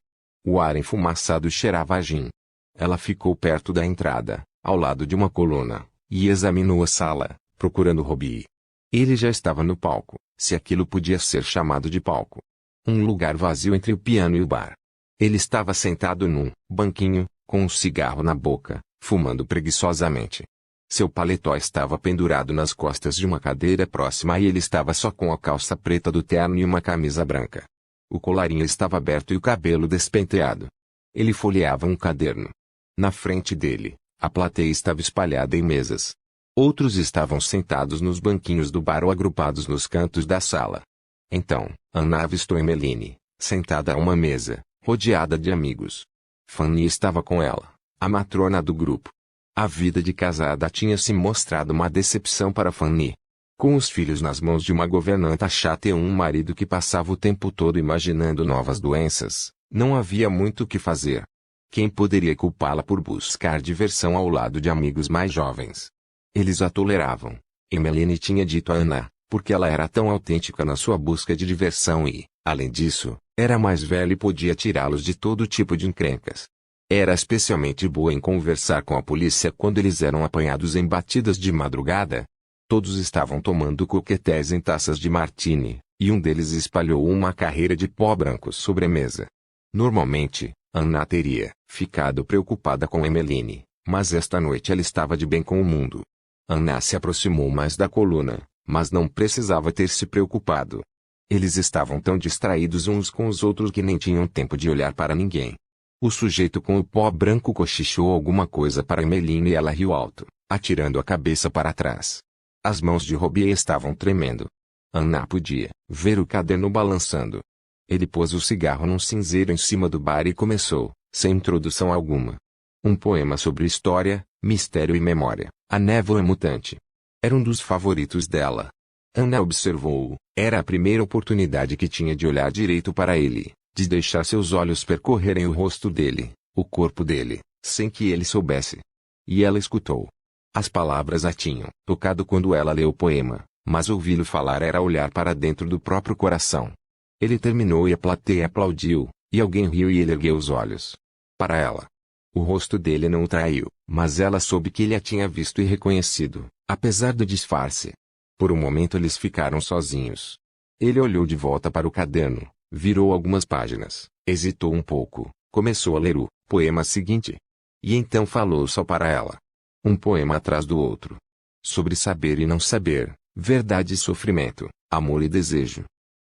O ar enfumaçado cheirava a gin. Ela ficou perto da entrada, ao lado de uma coluna, e examinou a sala, procurando Robbie. Ele já estava no palco, se aquilo podia ser chamado de palco. Um lugar vazio entre o piano e o bar. Ele estava sentado num banquinho, com um cigarro na boca, fumando preguiçosamente. Seu paletó estava pendurado nas costas de uma cadeira próxima e ele estava só com a calça preta do terno e uma camisa branca. O colarinho estava aberto e o cabelo despenteado. Ele folheava um caderno. Na frente dele, a plateia estava espalhada em mesas. Outros estavam sentados nos banquinhos do bar ou agrupados nos cantos da sala. Então, Anna avistou Emmeline, sentada a uma mesa, rodeada de amigos. Fanny estava com ela, a matrona do grupo. A vida de casada tinha se mostrado uma decepção para Fanny. Com os filhos nas mãos de uma governanta chata e um marido que passava o tempo todo imaginando novas doenças, não havia muito o que fazer. Quem poderia culpá-la por buscar diversão ao lado de amigos mais jovens? Eles a toleravam. Emmeline tinha dito a Anna, porque ela era tão autêntica na sua busca de diversão e, além disso, era mais velha e podia tirá-los de todo tipo de encrencas. Era especialmente boa em conversar com a polícia quando eles eram apanhados em batidas de madrugada. Todos estavam tomando coquetéis em taças de martini, e um deles espalhou uma carreira de pó branco sobre a mesa. Normalmente, Anna teria ficado preocupada com Emmeline, mas esta noite ela estava de bem com o mundo. Anna se aproximou mais da coluna, mas não precisava ter se preocupado. Eles estavam tão distraídos uns com os outros que nem tinham tempo de olhar para ninguém. O sujeito com o pó branco cochichou alguma coisa para Emmeline e ela riu alto, atirando a cabeça para trás. As mãos de Robbie estavam tremendo. Anna podia ver o caderno balançando. Ele pôs o cigarro num cinzeiro em cima do bar e começou, sem introdução alguma. Um poema sobre história, mistério e memória, A Névoa Mutante. Era um dos favoritos dela. Anna observou-o. Era a primeira oportunidade que tinha de olhar direito para ele, de deixar seus olhos percorrerem o rosto dele, o corpo dele, sem que ele soubesse. E ela escutou. As palavras a tinham tocado quando ela leu o poema, mas ouvi-lo falar era olhar para dentro do próprio coração. Ele terminou e a plateia aplaudiu, e alguém riu e ele ergueu os olhos para ela. O rosto dele não o traiu, mas ela soube que ele a tinha visto e reconhecido, apesar do disfarce. Por um momento eles ficaram sozinhos. Ele olhou de volta para o caderno, virou algumas páginas, hesitou um pouco, começou a ler o poema seguinte. E então falou só para ela. Um poema atrás do outro. Sobre saber e não saber, verdade e sofrimento, amor e desejo.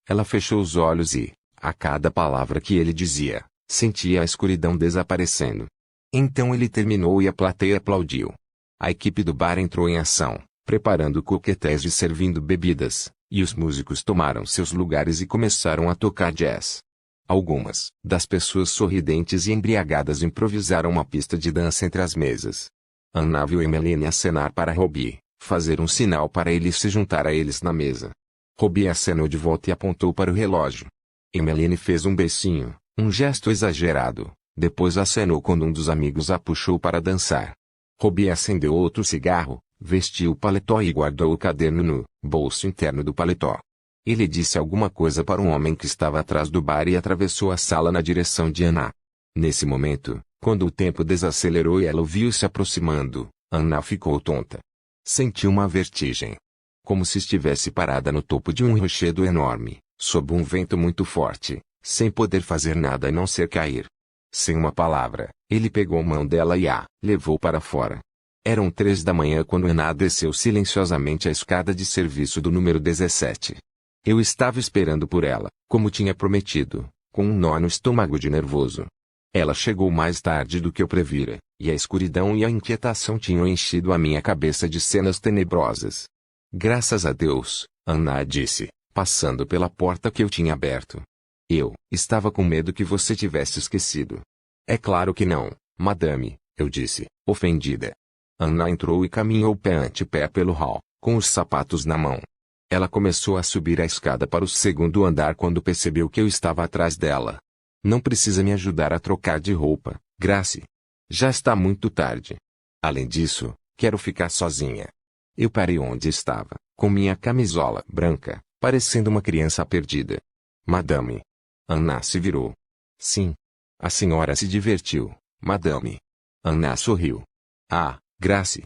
Ela fechou os olhos e, a cada palavra que ele dizia, sentia a escuridão desaparecendo. Então ele terminou e a plateia aplaudiu. A equipe do bar entrou em ação, preparando coquetéis e servindo bebidas, e os músicos tomaram seus lugares e começaram a tocar jazz. Algumas das pessoas sorridentes e embriagadas improvisaram uma pista de dança entre as mesas. Anna viu Emmeline acenar para Robbie, fazer um sinal para ele se juntar a eles na mesa. Robbie acenou de volta e apontou para o relógio. Emmeline fez um beicinho, um gesto exagerado, depois acenou quando um dos amigos a puxou para dançar. Robbie acendeu outro cigarro, vestiu o paletó e guardou o caderno no bolso interno do paletó. Ele disse alguma coisa para um homem que estava atrás do bar e atravessou a sala na direção de Anna. Nesse momento, quando o tempo desacelerou e ela o viu se aproximando, Anna ficou tonta. Sentiu uma vertigem. Como se estivesse parada no topo de um rochedo enorme, sob um vento muito forte, sem poder fazer nada a não ser cair. Sem uma palavra, ele pegou a mão dela e a levou para fora. Eram 3 da manhã quando Anna desceu silenciosamente a escada de serviço do número 17. Eu estava esperando por ela, como tinha prometido, com um nó no estômago de nervoso. Ela chegou mais tarde do que eu previra, e a escuridão e a inquietação tinham enchido a minha cabeça de cenas tenebrosas. Graças a Deus, Anna disse, passando pela porta que eu tinha aberto. Eu estava com medo que você tivesse esquecido. É claro que não, madame, eu disse, ofendida. Anna entrou e caminhou pé ante pé pelo hall, com os sapatos na mão. Ela começou a subir a escada para o segundo andar quando percebeu que eu estava atrás dela. Não precisa me ajudar a trocar de roupa, Grace. Já está muito tarde. Além disso, quero ficar sozinha. Eu parei onde estava, com minha camisola branca, parecendo uma criança perdida. Madame. Anna se virou. Sim. A senhora se divertiu, madame. Anna sorriu. Ah, Grace.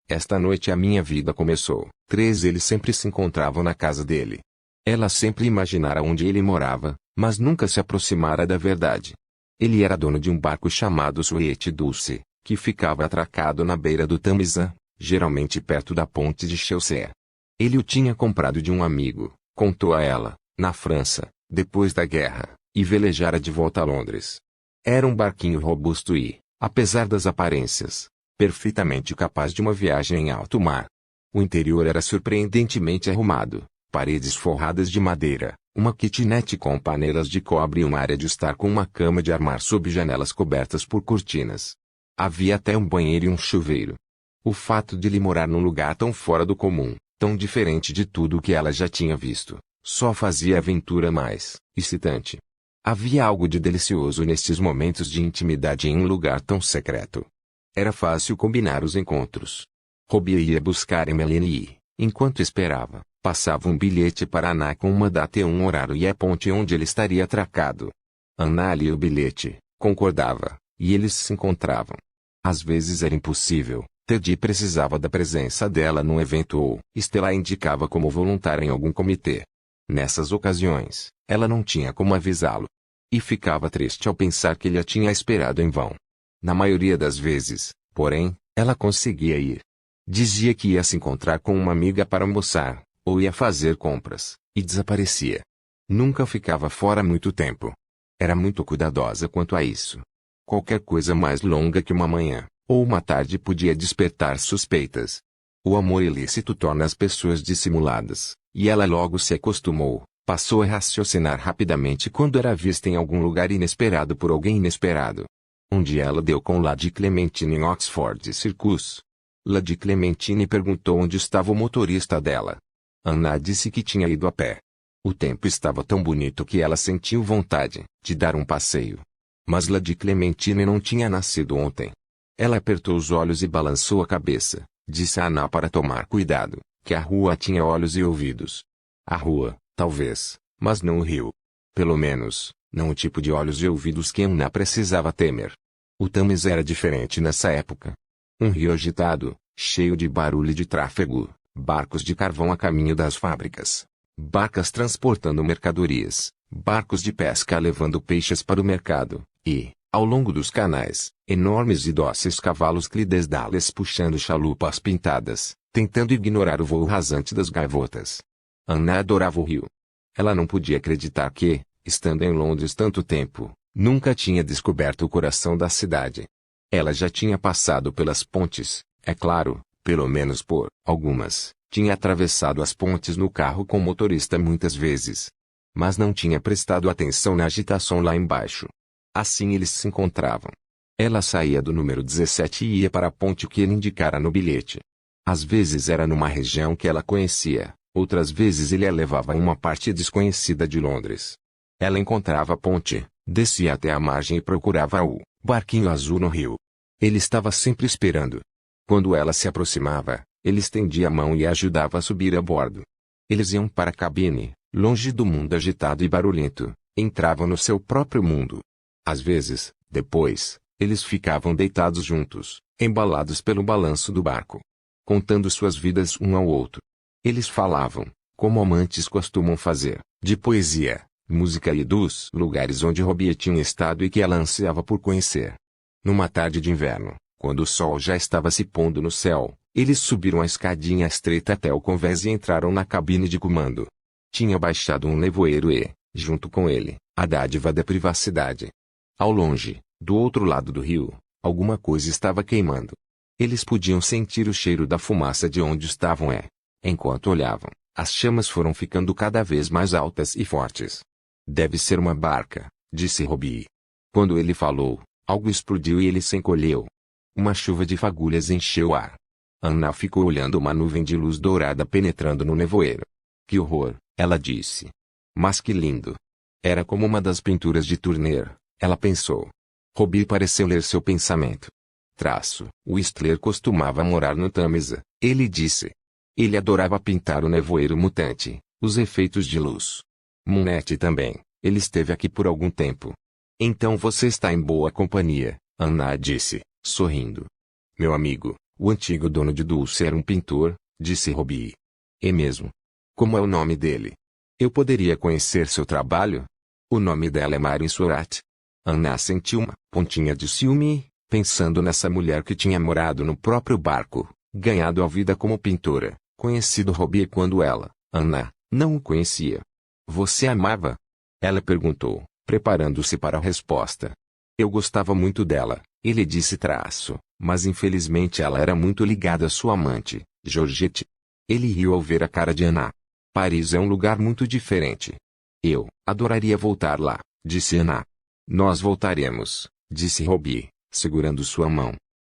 Esta noite a minha vida começou. 3 eles sempre se encontravam na casa dele. Ela sempre imaginara onde ele morava, mas nunca se aproximara da verdade. Ele era dono de um barco chamado Suete Dulce, que ficava atracado na beira do Tamisa, geralmente perto da ponte de Chelsea. Ele o tinha comprado de um amigo, contou a ela, na França, depois da guerra, e velejara de volta a Londres. Era um barquinho robusto e, apesar das aparências, perfeitamente capaz de uma viagem em alto mar. O interior era surpreendentemente arrumado, paredes forradas de madeira, uma kitnet com paneiras de cobre e uma área de estar com uma cama de armar sob janelas cobertas por cortinas. Havia até um banheiro e um chuveiro. O fato de ele morar num lugar tão fora do comum, tão diferente de tudo o que ela já tinha visto, só fazia a aventura mais excitante. Havia algo de delicioso nesses momentos de intimidade em um lugar tão secreto. Era fácil combinar os encontros. Robbie ia buscar Emmeline e, enquanto esperava, passava um bilhete para Anna com uma data e um horário e a ponte onde ele estaria atracado. Anna lia o bilhete, concordava, e eles se encontravam. Às vezes era impossível, Teddy precisava da presença dela num evento ou Stella indicava como voluntária em algum comitê. Nessas ocasiões, ela não tinha como avisá-lo. E ficava triste ao pensar que ele a tinha esperado em vão. Na maioria das vezes, porém, ela conseguia ir. Dizia que ia se encontrar com uma amiga para almoçar, ou ia fazer compras, e desaparecia. Nunca ficava fora muito tempo. Era muito cuidadosa quanto a isso. Qualquer coisa mais longa que uma manhã, ou uma tarde podia despertar suspeitas. O amor ilícito torna as pessoas dissimuladas, e ela logo se acostumou, passou a raciocinar rapidamente quando era vista em algum lugar inesperado por alguém inesperado. Um dia ela deu com Lady Clementine em Oxford Circus. Lady Clementine perguntou onde estava o motorista dela. Anna disse que tinha ido a pé. O tempo estava tão bonito que ela sentiu vontade de dar um passeio. Mas Lady Clementine não tinha nascido ontem. Ela apertou os olhos e balançou a cabeça. Disse a Anna para tomar cuidado, que a rua tinha olhos e ouvidos. A rua, talvez, mas não o rio. Pelo menos, não o tipo de olhos e ouvidos que Anna precisava temer. O Thames era diferente nessa época. Um rio agitado, cheio de barulho e de tráfego, barcos de carvão a caminho das fábricas, barcas transportando mercadorias, barcos de pesca levando peixes para o mercado, e, ao longo dos canais, enormes e dóceis cavalos clydesdales puxando chalupas pintadas, tentando ignorar o voo rasante das gaivotas. Anna adorava o rio. Ela não podia acreditar que, estando em Londres tanto tempo, nunca tinha descoberto o coração da cidade. Ela já tinha passado pelas pontes, é claro, pelo menos por algumas, tinha atravessado as pontes no carro com o motorista muitas vezes. Mas não tinha prestado atenção na agitação lá embaixo. Assim eles se encontravam. Ela saía do número 17 e ia para a ponte que ele indicara no bilhete. Às vezes era numa região que ela conhecia, outras vezes ele a levava a uma parte desconhecida de Londres. Ela encontrava a ponte, descia até a margem e procurava o barquinho azul no rio. Ele estava sempre esperando. Quando ela se aproximava, ele estendia a mão e a ajudava a subir a bordo. Eles iam para a cabine, longe do mundo agitado e barulhento, entravam no seu próprio mundo. Às vezes, depois, eles ficavam deitados juntos, embalados pelo balanço do barco, contando suas vidas um ao outro. Eles falavam, como amantes costumam fazer, de poesia, música e dos lugares onde Robbie tinha estado e que ela ansiava por conhecer. Numa tarde de inverno, quando o sol já estava se pondo no céu, eles subiram a escadinha estreita até o convés e entraram na cabine de comando. Tinha baixado um nevoeiro e, junto com ele, a dádiva da privacidade. Ao longe, do outro lado do rio, alguma coisa estava queimando. Eles podiam sentir o cheiro da fumaça de onde estavam enquanto olhavam, as chamas foram ficando cada vez mais altas e fortes. Deve ser uma barca, disse Robbie. Quando ele falou, algo explodiu e ele se encolheu. Uma chuva de fagulhas encheu o ar. Anna ficou olhando uma nuvem de luz dourada penetrando no nevoeiro. Que horror, ela disse. Mas que lindo. Era como uma das pinturas de Turner, ela pensou. Robbie pareceu ler seu pensamento. Whistler costumava morar no Tamisa, ele disse. Ele adorava pintar o nevoeiro mutante, os efeitos de luz. Moonette também, ele esteve aqui por algum tempo. Então você está em boa companhia, Anna disse, sorrindo. Meu amigo, o antigo dono de Dulce era um pintor, disse Robbie. É mesmo? Como é o nome dele? Eu poderia conhecer seu trabalho? O nome dela é Marin Surratt. Anna sentiu uma pontinha de ciúme, pensando nessa mulher que tinha morado no próprio barco, ganhado a vida como pintora, conhecido Robbie quando ela, Anna, não o conhecia. Você amava? Ela perguntou, preparando-se para a resposta. Eu gostava muito dela, ele disse mas infelizmente ela era muito ligada à sua amante, Georgette. Ele riu ao ver a cara de Anna. Paris é um lugar muito diferente. Eu adoraria voltar lá, disse Anna. Nós voltaremos, disse Robbie, segurando sua mão.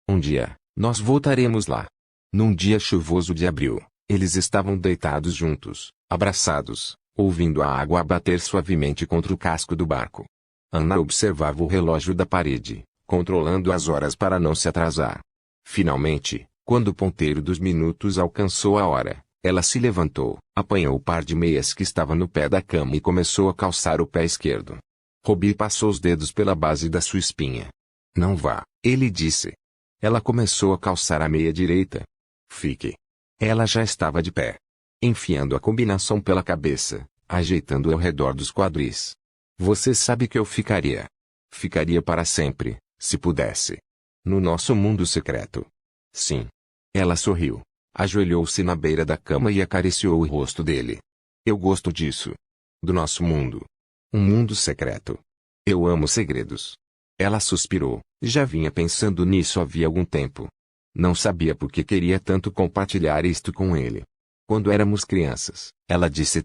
Um dia, nós voltaremos lá. Num dia chuvoso de abril, eles estavam deitados juntos, abraçados, ouvindo a água bater suavemente contra o casco do barco. Anna observava o relógio da parede, controlando as horas para não se atrasar. Finalmente, quando o ponteiro dos minutos alcançou a hora, ela se levantou, apanhou o par de meias que estava no pé da cama e começou a calçar o pé esquerdo. Robbie passou os dedos pela base da sua espinha. Não vá, ele disse. Ela começou a calçar a meia direita. Fique. Ela já estava de pé, enfiando a combinação pela cabeça, ajeitando-a ao redor dos quadris. Você sabe que eu ficaria. Ficaria para sempre, se pudesse. No nosso mundo secreto. Sim. Ela sorriu. Ajoelhou-se na beira da cama e acariciou o rosto dele. Eu gosto disso. Do nosso mundo. Um mundo secreto. Eu amo segredos. Ela suspirou, já vinha pensando nisso havia algum tempo. Não sabia por que queria tanto compartilhar isto com ele. Quando éramos crianças, ela disse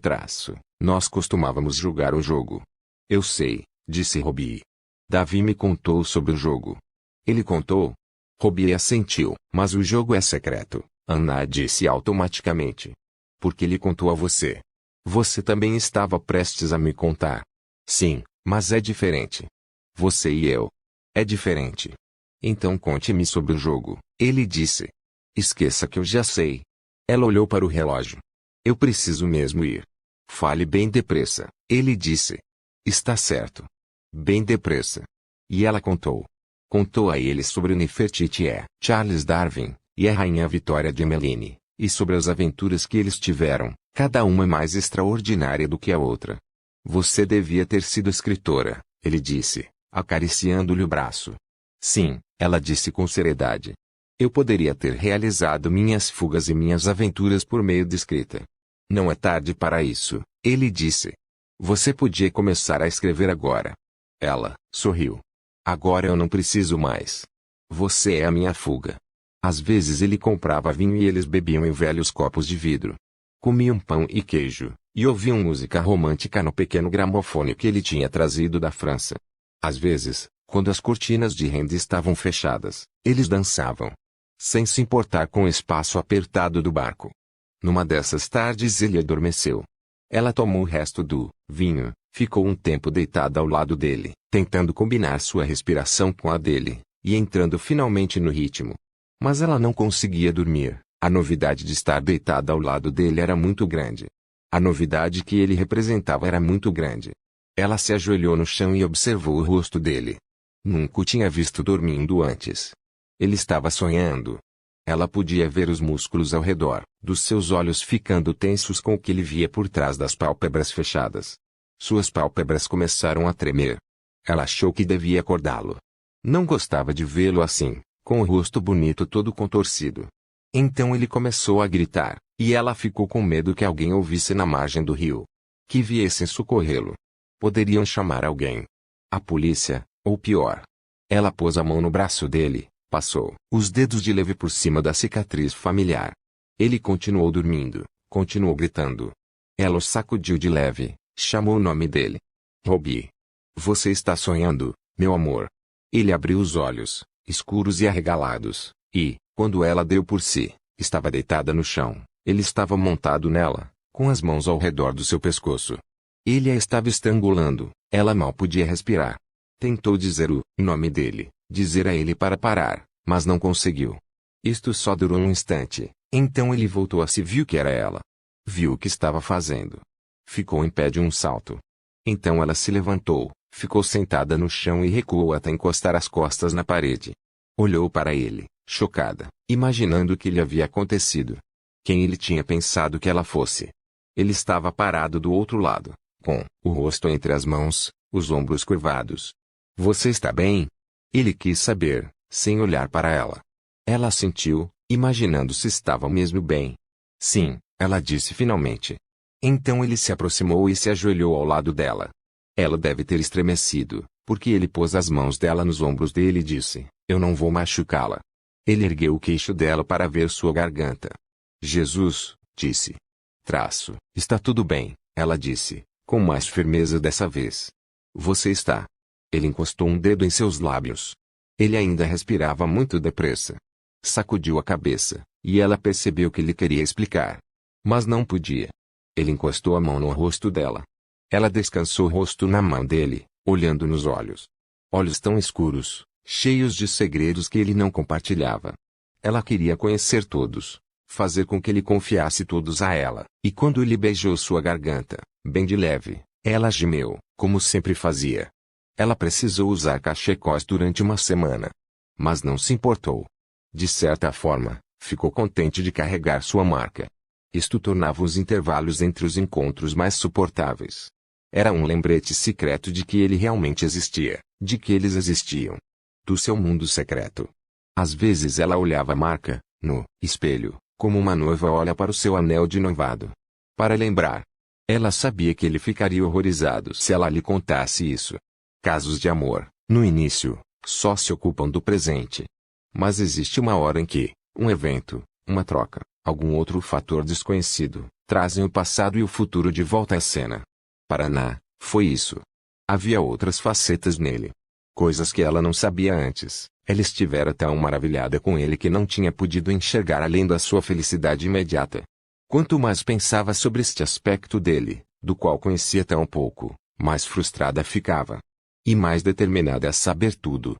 nós costumávamos jogar um jogo. Eu sei, disse Robbie. Davi me contou sobre o jogo. Ele contou? Robbie assentiu, mas o jogo é secreto, Anna disse automaticamente. Porque ele contou a você. Você também estava prestes a me contar. Sim, mas é diferente. Você e eu. É diferente. Então conte-me sobre o jogo, ele disse. Esqueça que eu já sei. Ela olhou para o relógio. Eu preciso mesmo ir. Fale bem depressa, ele disse. Está certo. Bem depressa. E ela contou. Contou a ele sobre Nefertiti e Charles Darwin, e a Rainha Vitória de Emmeline, e sobre as aventuras que eles tiveram, cada uma mais extraordinária do que a outra. Você devia ter sido escritora, ele disse, acariciando-lhe o braço. Sim, ela disse com seriedade. Eu poderia ter realizado minhas fugas e minhas aventuras por meio de escrita. Não é tarde para isso, ele disse. Você podia começar a escrever agora. Ela sorriu. Agora eu não preciso mais. Você é a minha fuga. Às vezes ele comprava vinho e eles bebiam em velhos copos de vidro. Comiam pão e queijo, e ouviam música romântica no pequeno gramofone que ele tinha trazido da França. Às vezes, quando as cortinas de renda estavam fechadas, eles dançavam. sem se importar com o espaço apertado do barco. Numa dessas tardes ele adormeceu. Ela tomou o resto do vinho, ficou um tempo deitada ao lado dele, tentando combinar sua respiração com a dele, e entrando finalmente no ritmo. Mas ela não conseguia dormir. A novidade de estar deitada ao lado dele era muito grande. A novidade que ele representava era muito grande. Ela se ajoelhou no chão e observou o rosto dele. Nunca o tinha visto dormindo antes. Ele estava sonhando. Ela podia ver os músculos ao redor dos seus olhos ficando tensos com o que ele via por trás das pálpebras fechadas. Suas pálpebras começaram a tremer. Ela achou que devia acordá-lo. Não gostava de vê-lo assim, com o rosto bonito todo contorcido. Então ele começou a gritar, e ela ficou com medo que alguém ouvisse na margem do rio. Que viessem socorrê-lo. Poderiam chamar alguém. A polícia, ou pior. Ela pôs a mão no braço dele, passou os dedos de leve por cima da cicatriz familiar. Ele continuou dormindo, continuou gritando. Ela o sacudiu de leve, chamou o nome dele. Robbie. Você está sonhando, meu amor. Ele abriu os olhos, escuros e arregalados, e, quando ela deu por si, estava deitada no chão. Ele estava montado nela, com as mãos ao redor do seu pescoço. Ele a estava estrangulando, ela mal podia respirar. Tentou dizer o nome dele, dizer a ele para parar, mas não conseguiu. Isto só durou um instante, então ele voltou a se viu que era ela. Viu o que estava fazendo. Ficou em pé de um salto. Então ela se levantou, ficou sentada no chão e recuou até encostar as costas na parede. Olhou para ele, chocada, imaginando o que lhe havia acontecido. Quem ele tinha pensado que ela fosse. Ele estava parado do outro lado, com o rosto entre as mãos, os ombros curvados. Você está bem? Ele quis saber, sem olhar para ela. Ela assentiu, imaginando se estava mesmo bem. Sim, ela disse finalmente. Então ele se aproximou e se ajoelhou ao lado dela. Ela deve ter estremecido, porque ele pôs as mãos dela nos ombros dele e disse, eu não vou machucá-la. Ele ergueu o queixo dela para ver sua garganta. Jesus, disse. Está tudo bem, ela disse, com mais firmeza dessa vez. Você está. Ele encostou um dedo em seus lábios. Ele ainda respirava muito depressa. Sacudiu a cabeça, e ela percebeu que ele queria explicar. Mas não podia. Ele encostou a mão no rosto dela. Ela descansou o rosto na mão dele, olhando nos olhos. Olhos tão escuros, cheios de segredos que ele não compartilhava. Ela queria conhecer todos, fazer com que ele confiasse todos a ela. E quando ele beijou sua garganta, bem de leve, ela gemeu, como sempre fazia. Ela precisou usar cachecóis durante uma semana. Mas não se importou. De certa forma, ficou contente de carregar sua marca. Isto tornava os intervalos entre os encontros mais suportáveis. Era um lembrete secreto de que ele realmente existia, de que eles existiam. Do seu mundo secreto. Às vezes ela olhava a marca, no espelho, como uma noiva olha para o seu anel de noivado. Para lembrar. Ela sabia que ele ficaria horrorizado se ela lhe contasse isso. Casos de amor, no início, só se ocupam do presente. Mas existe uma hora em que, um evento, uma troca, algum outro fator desconhecido, trazem o passado e o futuro de volta à cena. Para Ana, foi isso. Havia outras facetas nele. Coisas que ela não sabia antes. Ela estivera tão maravilhada com ele que não tinha podido enxergar além da sua felicidade imediata. Quanto mais pensava sobre este aspecto dele, do qual conhecia tão pouco, mais frustrada ficava. E mais determinada a saber tudo.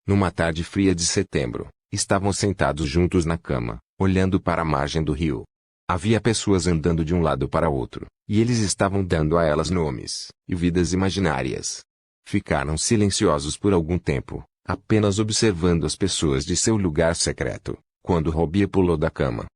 Numa tarde fria de setembro, estavam sentados juntos na cama, olhando para a margem do rio. Havia pessoas andando de um lado para outro, e eles estavam dando a elas nomes e vidas imaginárias. Ficaram silenciosos por algum tempo, apenas observando as pessoas de seu lugar secreto, quando Robbie pulou da cama.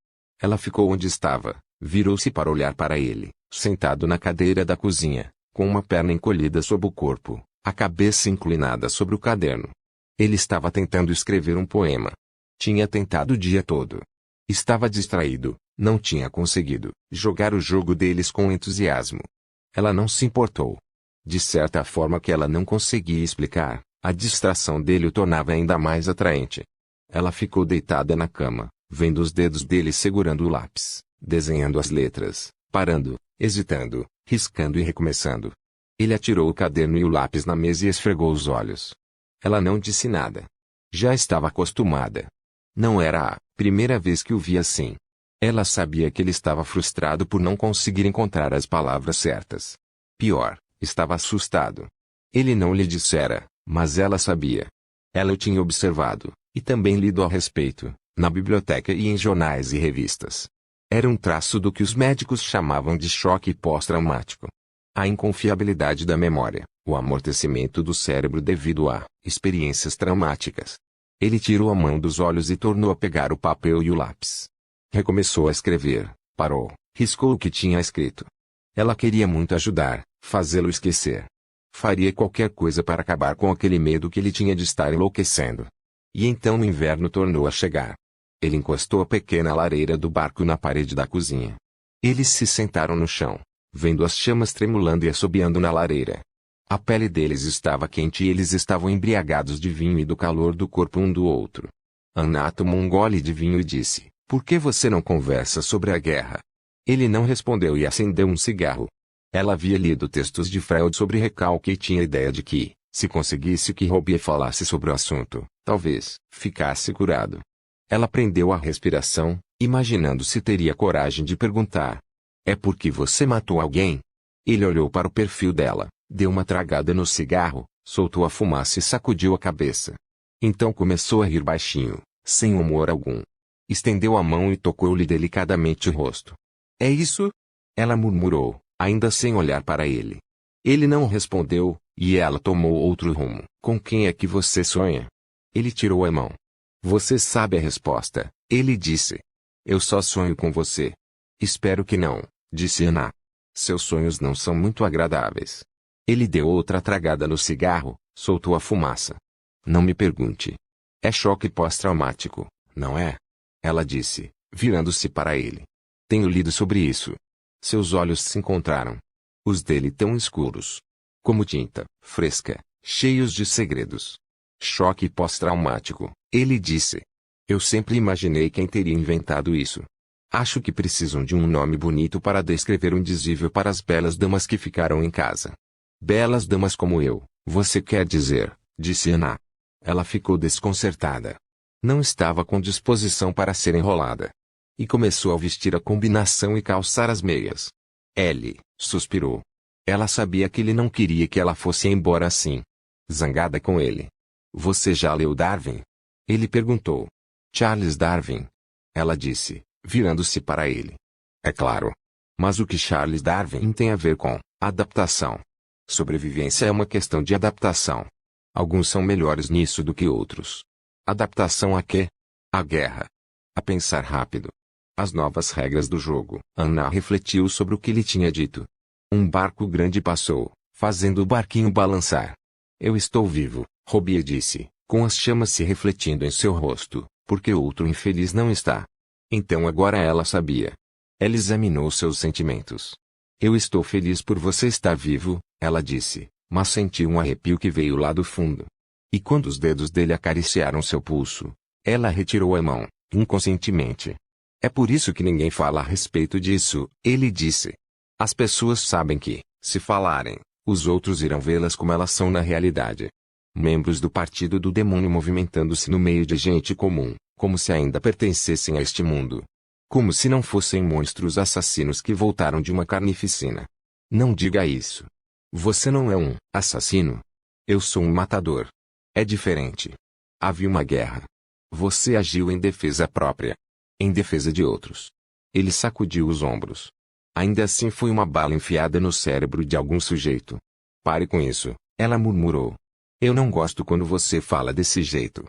Ela ficou onde estava, virou-se para olhar para ele, sentado na cadeira da cozinha, com uma perna encolhida sob o corpo, a cabeça inclinada sobre o caderno. Ele estava tentando escrever um poema. Tinha tentado o dia todo. Estava distraído, não tinha conseguido jogar o jogo deles com entusiasmo. Ela não se importou. De certa forma que ela não conseguia explicar, a distração dele o tornava ainda mais atraente. Ela ficou deitada na cama, vendo os dedos dele segurando o lápis, desenhando as letras, parando, hesitando, riscando e recomeçando. Ele atirou o caderno e o lápis na mesa e esfregou os olhos. Ela não disse nada. Já estava acostumada. Não era a Primeira vez que o via assim. Ela sabia que ele estava frustrado por não conseguir encontrar as palavras certas. Pior, estava assustado. Ele não lhe dissera, mas ela sabia. Ela o tinha observado, e também lido a respeito, na biblioteca e em jornais e revistas. Era um traço do que os médicos chamavam de choque pós-traumático. A inconfiabilidade da memória, o amortecimento do cérebro devido a experiências traumáticas. Ele tirou a mão dos olhos e tornou a pegar o papel e o lápis. Recomeçou a escrever, parou, riscou o que tinha escrito. Ela queria muito ajudar, fazê-lo esquecer. Faria qualquer coisa para acabar com aquele medo que ele tinha de estar enlouquecendo. E então o inverno tornou a chegar. Ele encostou a pequena lareira do barco na parede da cozinha. Eles se sentaram no chão, vendo as chamas tremulando e assobiando na lareira. A pele deles estava quente e eles estavam embriagados de vinho e do calor do corpo um do outro. Anna tomou um gole de vinho e disse, "Por que você não conversa sobre a guerra?" Ele não respondeu e acendeu um cigarro. Ela havia lido textos de Freud sobre recalque e tinha ideia de que, se conseguisse que Robbie falasse sobre o assunto, talvez ficasse curado. Ela prendeu a respiração, imaginando se teria coragem de perguntar. "É porque você matou alguém?" Ele olhou para o perfil dela, deu uma tragada no cigarro, soltou a fumaça e sacudiu a cabeça. Então começou a rir baixinho, sem humor algum. Estendeu a mão e tocou-lhe delicadamente o rosto. "É isso?" Ela murmurou, ainda sem olhar para ele. Ele não respondeu, e ela tomou outro rumo. "Com quem é que você sonha?" Ele tirou a mão. "Você sabe a resposta," ele disse. "Eu só sonho com você." "Espero que não," disse Anna. "Seus sonhos não são muito agradáveis." Ele deu outra tragada no cigarro, soltou a fumaça. "Não me pergunte. É choque pós-traumático, não é?" Ela disse, virando-se para ele. "Tenho lido sobre isso." Seus olhos se encontraram. Os dele tão escuros. Como tinta, fresca, cheios de segredos. "Choque pós-traumático," ele disse. "Eu sempre imaginei quem teria inventado isso. Acho que precisam de um nome bonito para descrever o indizível para as belas damas que ficaram em casa." "Belas damas como eu, você quer dizer," disse Anna. Ela ficou desconcertada. Não estava com disposição para ser enrolada. E começou a vestir a combinação e calçar as meias. Ellie suspirou. Ela sabia que ele não queria que ela fosse embora assim. Zangada com ele. "Você já leu Darwin?" Ele perguntou. "Charles Darwin?" Ela disse, virando-se para ele. "É claro. Mas o que Charles Darwin tem a ver com adaptação? Sobrevivência é uma questão de adaptação. Alguns são melhores nisso do que outros. Adaptação a quê? A guerra. A pensar rápido. As novas regras do jogo." Anna refletiu sobre o que ele tinha dito. Um barco grande passou, fazendo o barquinho balançar. "Eu estou vivo," Robbie disse, com as chamas se refletindo em seu rosto, "porque outro infeliz não está." Então agora ela sabia. Ela examinou seus sentimentos. "Eu estou feliz por você estar vivo," ela disse, mas sentiu um arrepio que veio lá do fundo. E quando os dedos dele acariciaram seu pulso, ela retirou a mão, inconscientemente. "É por isso que ninguém fala a respeito disso," ele disse. "As pessoas sabem que, se falarem, os outros irão vê-las como elas são na realidade. Membros do partido do demônio movimentando-se no meio de gente comum, como se ainda pertencessem a este mundo. Como se não fossem monstros assassinos que voltaram de uma carnificina. Não diga isso. Você não é um assassino. Eu sou um matador. É diferente. Havia uma guerra. Você agiu em defesa própria. Em defesa de outros." Ele sacudiu os ombros. "Ainda assim foi uma bala enfiada no cérebro de algum sujeito." "Pare com isso," ela murmurou. "Eu não gosto quando você fala desse jeito."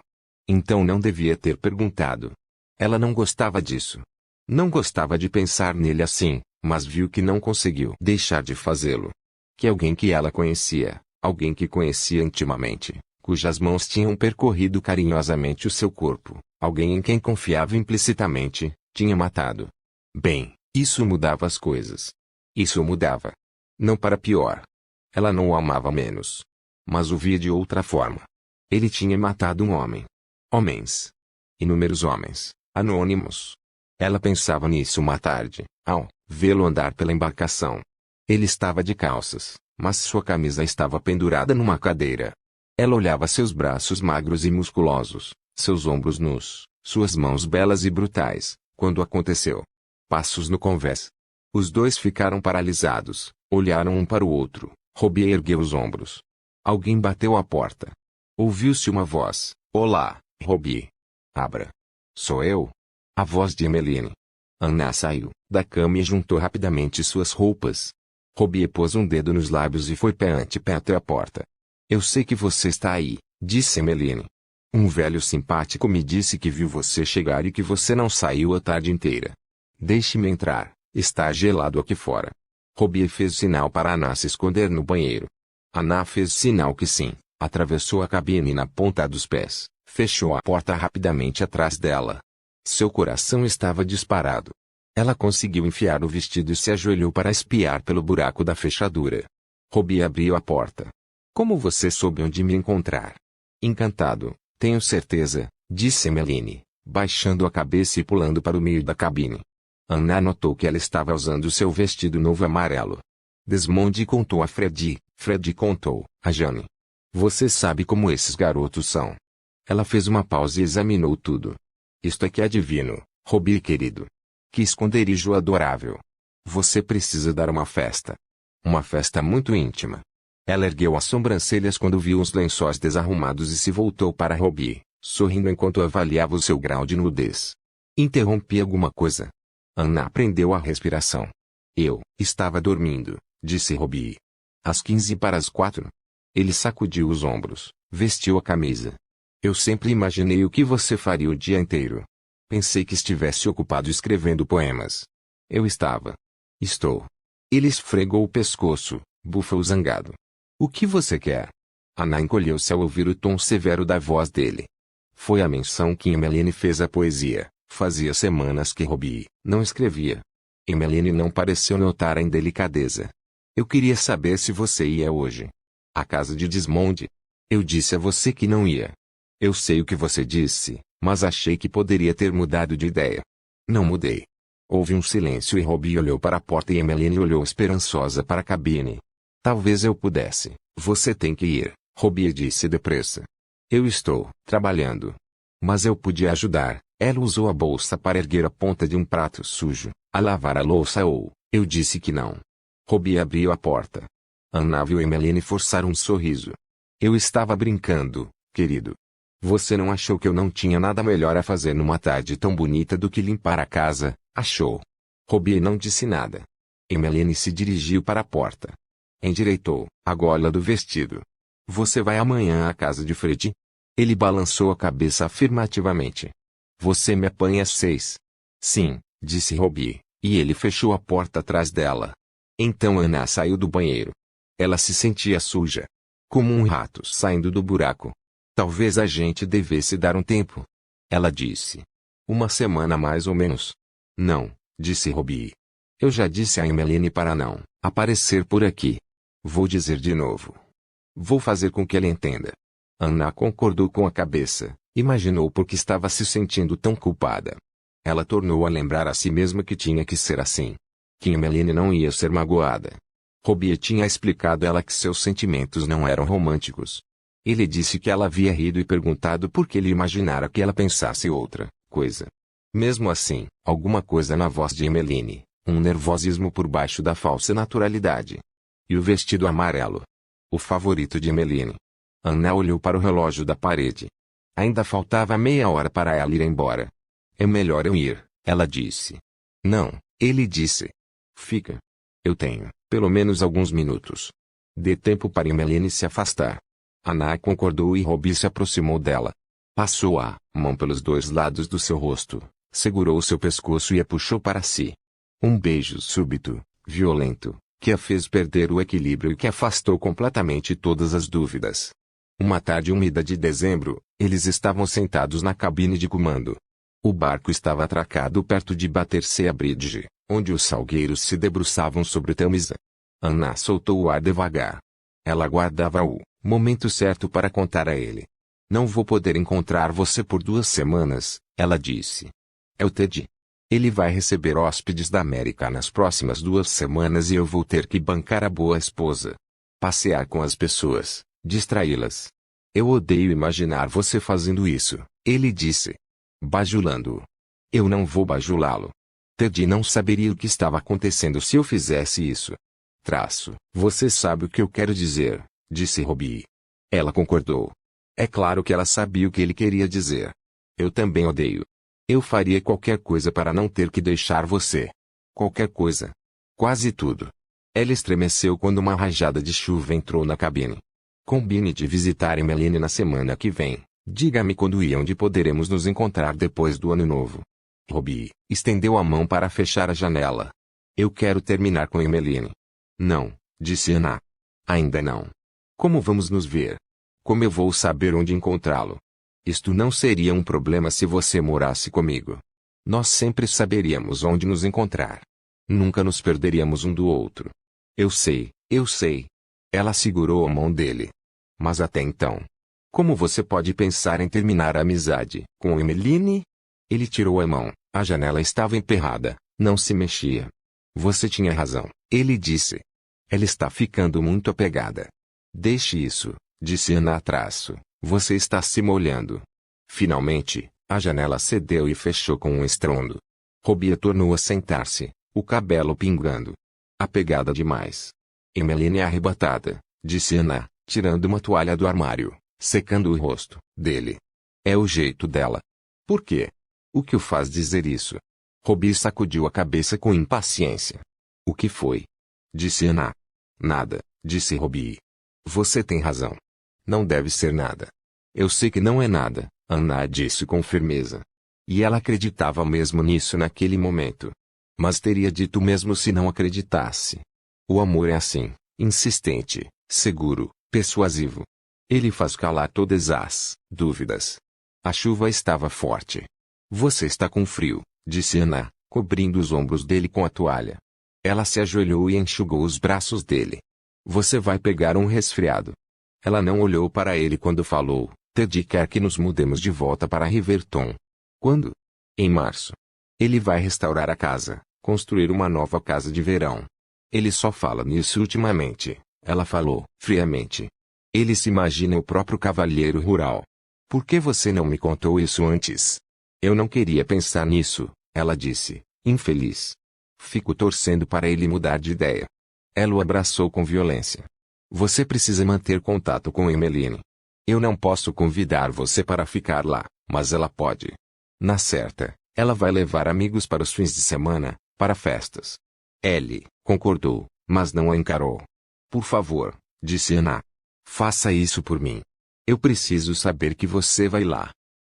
Então não devia ter perguntado. Ela não gostava disso. Não gostava de pensar nele assim, mas viu que não conseguiu deixar de fazê-lo. Que alguém que ela conhecia, alguém que conhecia intimamente, cujas mãos tinham percorrido carinhosamente o seu corpo, alguém em quem confiava implicitamente, tinha matado. Bem, isso mudava as coisas. Isso mudava. Não para pior. Ela não o amava menos. Mas o via de outra forma. Ele tinha matado um homem. Homens. Inúmeros homens, anônimos. Ela pensava nisso uma tarde, ao vê-lo andar pela embarcação. Ele estava de calças, mas sua camisa estava pendurada numa cadeira. Ela olhava seus braços magros e musculosos, seus ombros nus, suas mãos belas e brutais, quando aconteceu. Passos no convés. Os dois ficaram paralisados, olharam um para o outro. Robbie ergueu os ombros. Alguém bateu à porta. Ouviu-se uma voz. Olá, Robbie. Abra. Sou eu. A voz de Emmeline. Anna saiu da cama e juntou rapidamente suas roupas. Robbie pôs um dedo nos lábios e foi pé ante pé até a porta. Eu sei que você está aí, disse Emmeline. Um velho simpático me disse que viu você chegar e que você não saiu a tarde inteira. Deixe-me entrar, está gelado aqui fora. Robbie fez sinal para Anna se esconder no banheiro. Anna fez sinal que sim, atravessou a cabine na ponta dos pés, fechou a porta rapidamente atrás dela. Seu coração estava disparado. Ela conseguiu enfiar o vestido e se ajoelhou para espiar pelo buraco da fechadura. Robbie abriu a porta. Como você soube onde me encontrar? Encantado, tenho certeza, disse Emmeline, baixando a cabeça e pulando para o meio da cabine. Anna notou que ela estava usando seu vestido novo amarelo. Desmond contou a Fred. Fred contou a Jane. Você sabe como esses garotos são. Ela fez uma pausa e examinou tudo. Isto aqui é divino, Robbie querido. Que esconderijo adorável. Você precisa dar uma festa. Uma festa muito íntima. Ela ergueu as sobrancelhas quando viu os lençóis desarrumados e se voltou para Robbie, sorrindo enquanto avaliava o seu grau de nudez. Interrompi alguma coisa. Anna prendeu a respiração. Eu estava dormindo, disse Robbie. Às 15 para as 4. Ele sacudiu os ombros, vestiu a camisa. Eu sempre imaginei o que você faria o dia inteiro. Pensei que estivesse ocupado escrevendo poemas. Eu estava. Estou. Ele esfregou o pescoço, bufou zangado. O que você quer? Anna encolheu-se ao ouvir o tom severo da voz dele. Foi a menção que Emmeline fez à poesia. Fazia semanas que Robbie não escrevia. Emmeline não pareceu notar a indelicadeza. Eu queria saber se você ia hoje. À casa de Desmond. Eu disse a você que não ia. Eu sei o que você disse, mas achei que poderia ter mudado de ideia. Não mudei. Houve um silêncio e Robbie olhou para a porta e Emmeline olhou esperançosa para a cabine. Talvez eu pudesse. Você tem que ir, Robbie disse depressa. Eu estou trabalhando. Mas eu podia ajudar. Ela usou a bolsa para erguer a ponta de um prato sujo, a lavar a louça ou, eu disse que não. Robbie abriu a porta. Anna viu Emmeline forçar um sorriso. Eu estava brincando, querido. Você não achou que eu não tinha nada melhor a fazer numa tarde tão bonita do que limpar a casa, achou? Robbie não disse nada. Emmeline se dirigiu para a porta. Endireitou a gola do vestido. Você vai amanhã à casa de Fred? Ele balançou a cabeça afirmativamente. Você me apanha às 6. Sim, disse Robbie, e ele fechou a porta atrás dela. Então Anna saiu do banheiro. Ela se sentia suja. Como um rato saindo do buraco. Talvez a gente devesse dar um tempo. Ela disse. Uma semana mais ou menos. Não, disse Robbie. Eu já disse a Emmeline para não aparecer por aqui. Vou dizer de novo. Vou fazer com que ela entenda. Anna concordou com a cabeça. Imaginou por que estava se sentindo tão culpada. Ela tornou a lembrar a si mesma que tinha que ser assim. Que Emmeline não ia ser magoada. Robbie tinha explicado a ela que seus sentimentos não eram românticos. Ele disse que ela havia rido e perguntado por que ele imaginara que ela pensasse outra coisa. Mesmo assim, alguma coisa na voz de Emmeline, um nervosismo por baixo da falsa naturalidade. E o vestido amarelo. O favorito de Emmeline. Anna olhou para o relógio da parede. Ainda faltava meia hora para ela ir embora. É melhor eu ir, ela disse. Não, ele disse. Fica. Eu tenho, pelo menos alguns minutos. Dê tempo para Emmeline se afastar. Anna concordou e Robbie se aproximou dela. Passou a mão pelos dois lados do seu rosto, segurou seu pescoço e a puxou para si. Um beijo súbito, violento, que a fez perder o equilíbrio e que afastou completamente todas as dúvidas. Uma tarde úmida de dezembro, eles estavam sentados na cabine de comando. O barco estava atracado perto de Battersea Bridge, onde os salgueiros se debruçavam sobre Tamisa. Anna soltou o ar devagar. Ela aguardava o momento certo para contar a ele. Não vou poder encontrar você por 2 semanas, ela disse. É o Ted. Ele vai receber hóspedes da América nas próximas 2 semanas e eu vou ter que bancar a boa esposa. Passear com as pessoas. Distraí-las. Eu odeio imaginar você fazendo isso, ele disse. bajulando-o. Eu não vou bajulá-lo. Ted não saberia o que estava acontecendo se eu fizesse isso. Você sabe o que eu quero dizer, disse Robbie. Ela concordou. É claro que ela sabia o que ele queria dizer. Eu também odeio. Eu faria qualquer coisa para não ter que deixar você. Qualquer coisa. Quase tudo. Ela estremeceu quando uma rajada de chuva entrou na cabine. Combine de visitar Emmeline na semana que vem. Diga-me quando e onde poderemos nos encontrar depois do ano novo. Robbie estendeu a mão para fechar a janela. Eu quero terminar com Emmeline. Não, disse Anna. Ainda não. Como vamos nos ver? Como eu vou saber onde encontrá-lo? Isto não seria um problema se você morasse comigo. Nós sempre saberíamos onde nos encontrar. Nunca nos perderíamos um do outro. Eu sei, eu sei. Ela segurou a mão dele. Mas até então. Como você pode pensar em terminar a amizade com Emmeline? Ele tirou a mão. A janela estava emperrada. Não se mexia. Você tinha razão, ele disse. Ela está ficando muito apegada. Deixe isso, disse Anna. Você está se molhando. Finalmente, a janela cedeu e fechou com um estrondo. Robbie tornou a sentar-se, o cabelo pingando. Apegada demais. Emmeline é arrebatada, disse Anna, tirando uma toalha do armário, secando o rosto dele. É o jeito dela. Por quê? O que o faz dizer isso? Robbie sacudiu a cabeça com impaciência. O que foi? Disse Anna. Nada, disse Robbie. Você tem razão. Não deve ser nada. Eu sei que não é nada, Anna disse com firmeza. E ela acreditava mesmo nisso naquele momento. Mas teria dito mesmo se não acreditasse. O amor é assim, insistente, seguro, persuasivo. Ele faz calar todas as dúvidas. A chuva estava forte. Você está com frio, disse Anna, cobrindo os ombros dele com a toalha. Ela se ajoelhou e enxugou os braços dele. Você vai pegar um resfriado. Ela não olhou para ele quando falou. Ted quer que nos mudemos de volta para Riverton. Quando? Em março. Ele vai restaurar a casa, construir uma nova casa de verão. Ele só fala nisso ultimamente, ela falou, friamente. Ele se imagina o próprio cavalheiro rural. Por que você não me contou isso antes? Eu não queria pensar nisso, ela disse, infeliz. Fico torcendo para ele mudar de ideia. Ela o abraçou com violência. Você precisa manter contato com Emmeline. Eu não posso convidar você para ficar lá, mas ela pode. Na certa, ela vai levar amigos para os fins de semana, para festas. Ellie concordou, mas não a encarou. Por favor, disse Anna. Faça isso por mim. Eu preciso saber que você vai lá.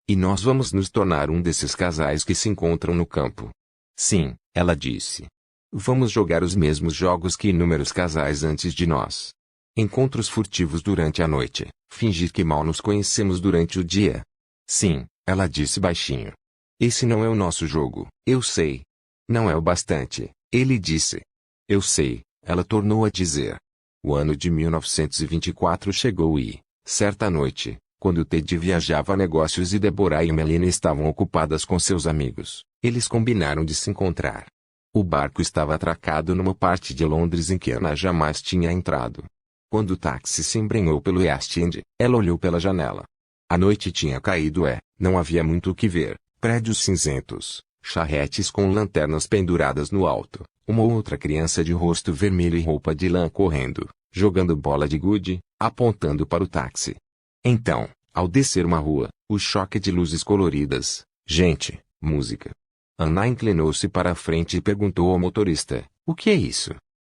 E nós vamos nos tornar um desses casais que se encontram no campo. Sim, ela disse. Vamos jogar os mesmos jogos que inúmeros casais antes de nós. Encontros furtivos durante a noite, fingir que mal nos conhecemos durante o dia. Sim, ela disse baixinho. Esse não é o nosso jogo, eu sei. Não é o bastante, ele disse. Eu sei, ela tornou a dizer. O ano de 1924 chegou e, certa noite, quando Ted viajava a negócios e Deborah e Emmeline estavam ocupadas com seus amigos, eles combinaram de se encontrar. O barco estava atracado numa parte de Londres em que Anna jamais tinha entrado. Quando o táxi se embrenhou pelo East End, ela olhou pela janela. A noite tinha caído e não havia muito o que ver. Prédios cinzentos, charretes com lanternas penduradas no alto, uma outra criança de rosto vermelho e roupa de lã correndo, jogando bola de gude, apontando para o táxi. Então, ao descer uma rua, o choque de luzes coloridas, gente, música. Anna inclinou-se para a frente e perguntou ao motorista, o que é isso?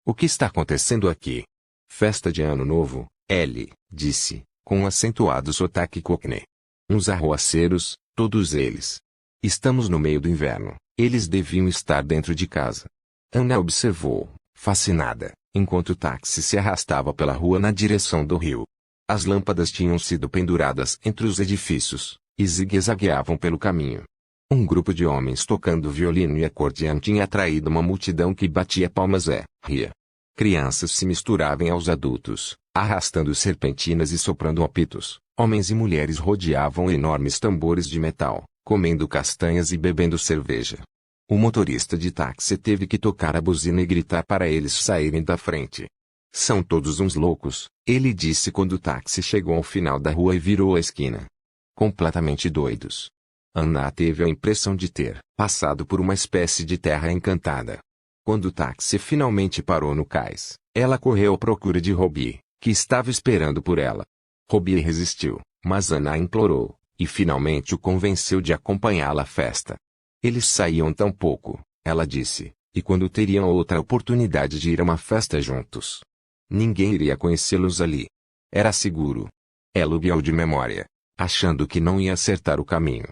O que está acontecendo aqui? Festa de Ano Novo, Ellie, disse, com um acentuado sotaque cockney. Uns arroaceiros, todos eles. Estamos no meio do inverno, eles deviam estar dentro de casa. Anna observou, fascinada, enquanto o táxi se arrastava pela rua na direção do rio. As lâmpadas tinham sido penduradas entre os edifícios, e zigue-zagueavam pelo caminho. Um grupo de homens tocando violino e acordeão tinha atraído uma multidão que batia palmas e ria. Crianças se misturavam aos adultos, arrastando serpentinas e soprando apitos. Homens e mulheres rodeavam enormes tambores de metal, comendo castanhas e bebendo cerveja. O motorista de táxi teve que tocar a buzina e gritar para eles saírem da frente. São todos uns loucos, ele disse quando o táxi chegou ao final da rua e virou a esquina. Completamente doidos. Anna teve a impressão de ter passado por uma espécie de terra encantada. Quando o táxi finalmente parou no cais, ela correu à procura de Robbie, que estava esperando por ela. Robbie resistiu, mas Anna implorou, e finalmente o convenceu de acompanhá-la à festa. Eles saíam tão pouco, ela disse, e quando teriam outra oportunidade de ir a uma festa juntos? Ninguém iria conhecê-los ali. Era seguro. Ela guiou de memória, achando que não ia acertar o caminho.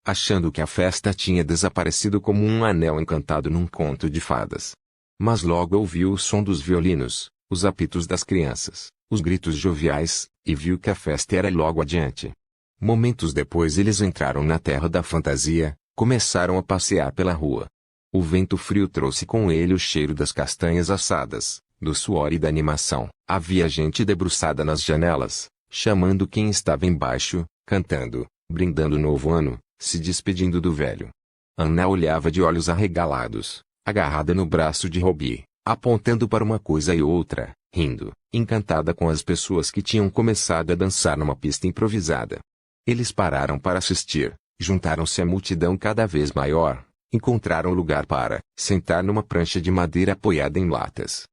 Achando que a festa tinha desaparecido como um anel encantado num conto de fadas. Mas logo ouviu o som dos violinos, os apitos das crianças, os gritos joviais, e viu que a festa era logo adiante. Momentos depois eles entraram na terra da fantasia, começaram a passear pela rua. O vento frio trouxe com ele o cheiro das castanhas assadas, do suor e da animação. Havia gente debruçada nas janelas, chamando quem estava embaixo, cantando, brindando o novo ano, se despedindo do velho. Anna olhava de olhos arregalados, agarrada no braço de Robbie, apontando para uma coisa e outra, rindo, encantada com as pessoas que tinham começado a dançar numa pista improvisada. Eles pararam para assistir, juntaram-se à multidão cada vez maior, encontraram lugar para sentar numa prancha de madeira apoiada em latas.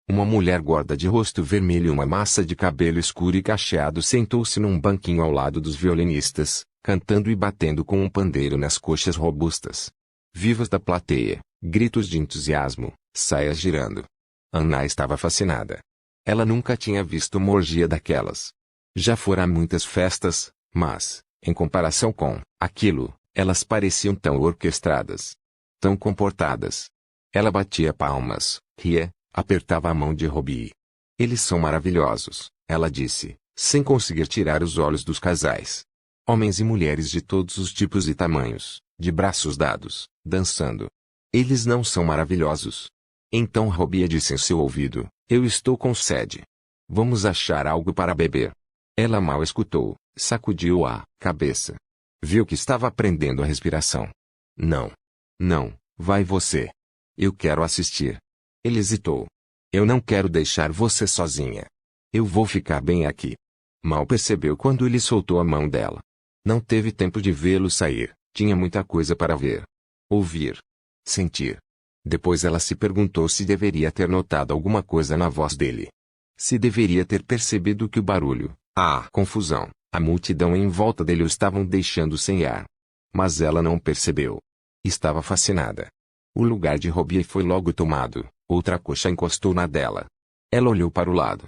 Uma mulher gorda de rosto vermelho e uma massa de cabelo escuro e cacheado sentou-se num banquinho ao lado dos violinistas, cantando e batendo com um pandeiro nas coxas robustas. Vivas da plateia, gritos de entusiasmo, saias girando. Anna estava fascinada. Ela nunca tinha visto uma orgia daquelas. Já fora a muitas festas, mas, em comparação com aquilo, elas pareciam tão orquestradas, tão comportadas. Ela batia palmas, ria, apertava a mão de Robbie. Eles são maravilhosos, ela disse, sem conseguir tirar os olhos dos casais. Homens e mulheres de todos os tipos e tamanhos, de braços dados, dançando. Eles não são maravilhosos? Então Robbie disse em seu ouvido, eu estou com sede. Vamos achar algo para beber. Ela mal escutou, sacudiu a cabeça. Viu que estava aprendendo a respiração. Não. Não, vai você. Eu quero assistir. Ele hesitou. Eu não quero deixar você sozinha. Eu vou ficar bem aqui. Mal percebeu quando ele soltou a mão dela. Não teve tempo de vê-lo sair, tinha muita coisa para ver. Ouvir. Sentir. Depois ela se perguntou se deveria ter notado alguma coisa na voz dele. Se deveria ter percebido que o barulho, a confusão, a multidão em volta dele o estavam deixando sem ar. Mas ela não percebeu. Estava fascinada. O lugar de Robbie foi logo tomado, outra coxa encostou na dela. Ela olhou para o lado.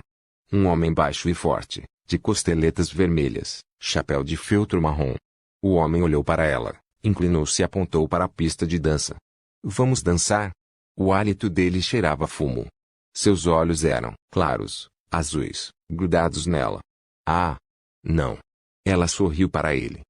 Um homem baixo e forte, de costeletas vermelhas, chapéu de feltro marrom. O homem olhou para ela, inclinou-se e apontou para a pista de dança. Vamos dançar? O hálito dele cheirava fumo. Seus olhos eram claros, azuis, grudados nela. Ah! Não. Ela sorriu para ele.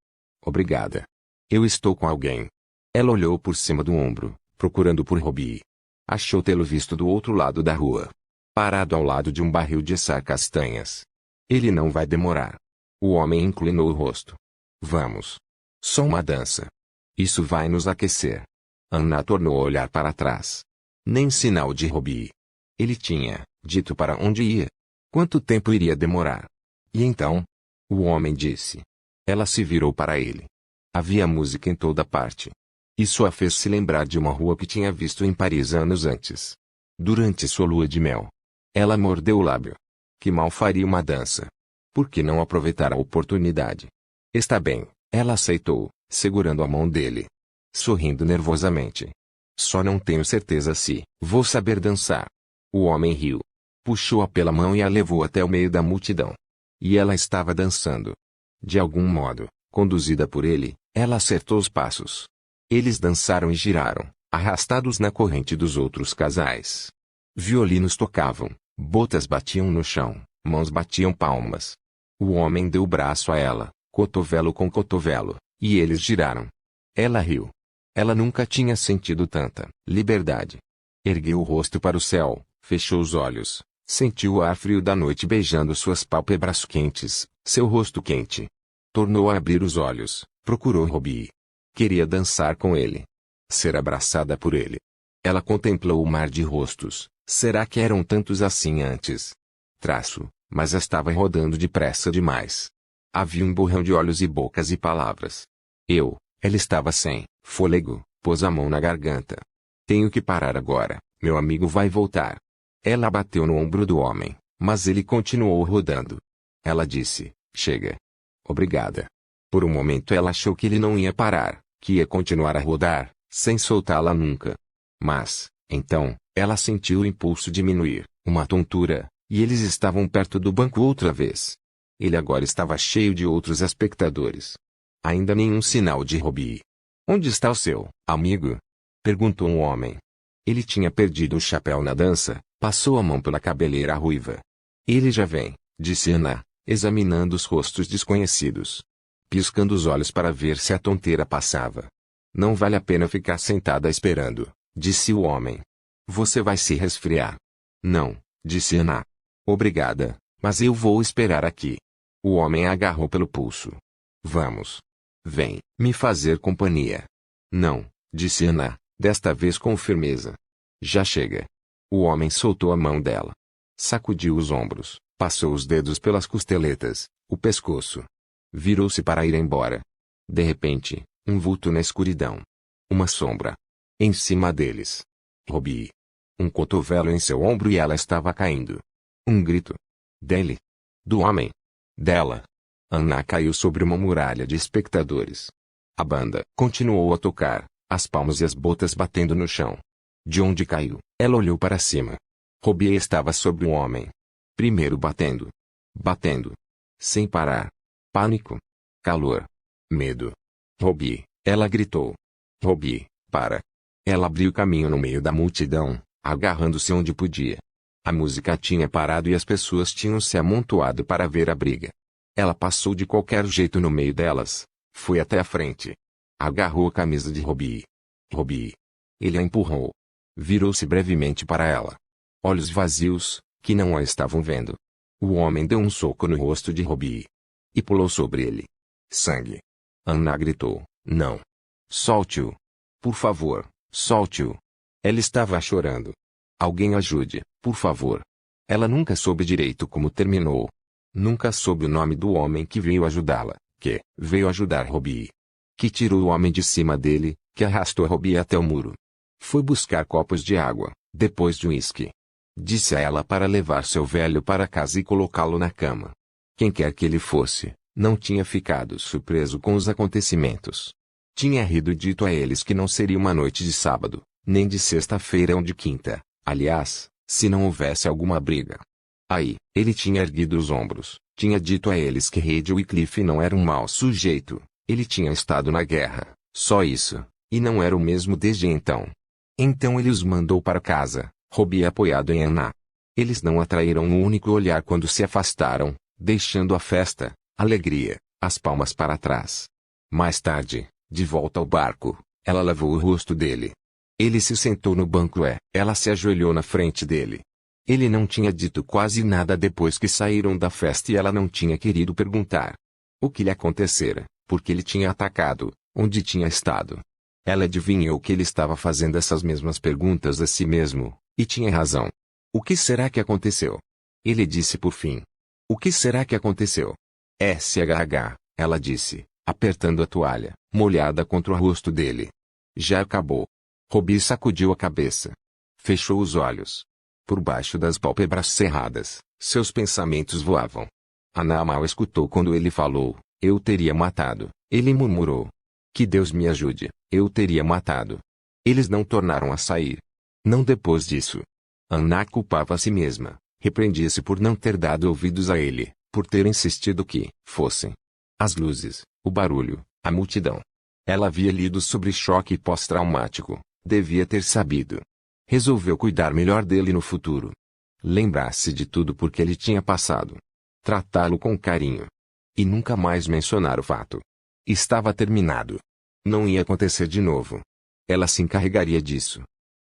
Obrigada. Eu estou com alguém. Ela olhou por cima do ombro, procurando por Robbie. Achou tê-lo visto do outro lado da rua. Parado ao lado de um barril de assar castanhas. Ele não vai demorar. O homem inclinou o rosto. Vamos. Só uma dança. Isso vai nos aquecer. Anna tornou a olhar para trás. Nem sinal de Robbie. Ele tinha dito para onde ia. Quanto tempo iria demorar? E então? O homem disse. Ela se virou para ele. Havia música em toda parte. Isso a fez se lembrar de uma rua que tinha visto em Paris anos antes. Durante sua lua de mel. Ela mordeu o lábio. Que mal faria uma dança. Por que não aproveitar a oportunidade? Está bem, ela aceitou, segurando a mão dele. Sorrindo nervosamente. Só não tenho certeza se vou saber dançar. O homem riu. Puxou-a pela mão e a levou até o meio da multidão. E ela estava dançando. De algum modo, conduzida por ele, ela acertou os passos. Eles dançaram e giraram, arrastados na corrente dos outros casais. Violinos tocavam, botas batiam no chão, mãos batiam palmas. O homem deu o braço a ela, cotovelo com cotovelo, e eles giraram. Ela riu. Ela nunca tinha sentido tanta liberdade. Ergueu o rosto para o céu, fechou os olhos, sentiu o ar frio da noite beijando suas pálpebras quentes, seu rosto quente. Tornou a abrir os olhos, procurou Robbie. Queria dançar com ele. Ser abraçada por ele. Ela contemplou o mar de rostos. Será que eram tantos assim antes? Traço, mas estava rodando depressa demais. Havia um borrão de olhos e bocas e palavras. Ela estava sem fôlego, pôs a mão na garganta. Tenho que parar agora, meu amigo vai voltar. Ela bateu no ombro do homem, mas ele continuou rodando. Ela disse, chega. Obrigada. Por um momento ela achou que ele não ia parar, que ia continuar a rodar, sem soltá-la nunca. Mas, então, ela sentiu o impulso diminuir, uma tontura, e eles estavam perto do banco outra vez. Ele agora estava cheio de outros espectadores. Ainda nenhum sinal de Robbie. Onde está o seu amigo? Perguntou um homem. Ele tinha perdido o chapéu na dança, passou a mão pela cabeleira ruiva. Ele já vem, disse Ana, examinando os rostos desconhecidos. Piscando os olhos para ver se a tonteira passava. Não vale a pena ficar sentada esperando, disse o homem. Você vai se resfriar. Não, disse Ana. Obrigada, mas eu vou esperar aqui. O homem a agarrou pelo pulso. Vamos. Vem, me fazer companhia. Não, disse Ana, desta vez com firmeza. Já chega. O homem soltou a mão dela. Sacudiu os ombros, passou os dedos pelas costeletas, o pescoço. Virou-se para ir embora. De repente, um vulto na escuridão. Uma sombra. Em cima deles. Robbie. Um cotovelo em seu ombro e ela estava caindo. Um grito. Dele. Do homem. Dela. Ana caiu sobre uma muralha de espectadores. A banda continuou a tocar, as palmas e as botas batendo no chão. De onde caiu, ela olhou para cima. Robbie estava sobre um homem. Primeiro batendo. Batendo. Sem parar. Pânico. Calor. Medo. Robbie, ela gritou. Robbie, para. Ela abriu caminho no meio da multidão, agarrando-se onde podia. A música tinha parado e as pessoas tinham se amontoado para ver a briga. Ela passou de qualquer jeito no meio delas. Foi até a frente. Agarrou a camisa de Robbie. Robbie. Ele a empurrou. Virou-se brevemente para ela. Olhos vazios, que não a estavam vendo. O homem deu um soco no rosto de Robbie. E pulou sobre ele. Sangue. Ana gritou. Não. Solte-o. Por favor, solte-o. Ela estava chorando. Alguém ajude, por favor. Ela nunca soube direito como terminou. Nunca soube o nome do homem que veio ajudá-la, que veio ajudar Robbie. Que tirou o homem de cima dele, que arrastou Robbie até o muro. Foi buscar copos de água, depois de uísque. Disse a ela para levar seu velho para casa e colocá-lo na cama. Quem quer que ele fosse, não tinha ficado surpreso com os acontecimentos. Tinha rido e dito a eles que não seria uma noite de sábado, nem de sexta-feira ou de quinta, aliás, se não houvesse alguma briga. Aí, ele tinha erguido os ombros, tinha dito a eles que Reid Wycliffe não era um mau sujeito, ele tinha estado na guerra, só isso, e não era o mesmo desde então. Então ele os mandou para casa, Robbie apoiado em Ana. Eles não atraíram um único olhar quando se afastaram, deixando a festa, alegria, as palmas para trás. Mais tarde, de volta ao barco, ela lavou o rosto dele. Ele se sentou no banco e ela se ajoelhou na frente dele. Ele não tinha dito quase nada depois que saíram da festa e ela não tinha querido perguntar o que lhe acontecera, porque ele tinha atacado, onde tinha estado. Ela adivinhou que ele estava fazendo essas mesmas perguntas a si mesmo, e tinha razão. O que será que aconteceu? Ele disse por fim. O que será que aconteceu? SHH, ela disse, apertando a toalha, molhada contra o rosto dele. Já acabou. Robbie sacudiu a cabeça. Fechou os olhos. Por baixo das pálpebras cerradas, seus pensamentos voavam. Ana mal escutou quando ele falou, eu teria matado. Ele murmurou. Que Deus me ajude, eu teria matado. Eles não tornaram a sair. Não depois disso. Ana culpava a si mesma, repreendia-se por não ter dado ouvidos a ele, por ter insistido que fossem as luzes, o barulho, a multidão. Ela havia lido sobre choque pós-traumático, devia ter sabido. Resolveu cuidar melhor dele no futuro. Lembrar-se de tudo porque ele tinha passado. Tratá-lo com carinho. E nunca mais mencionar o fato. Estava terminado. Não ia acontecer de novo. Ela se encarregaria disso.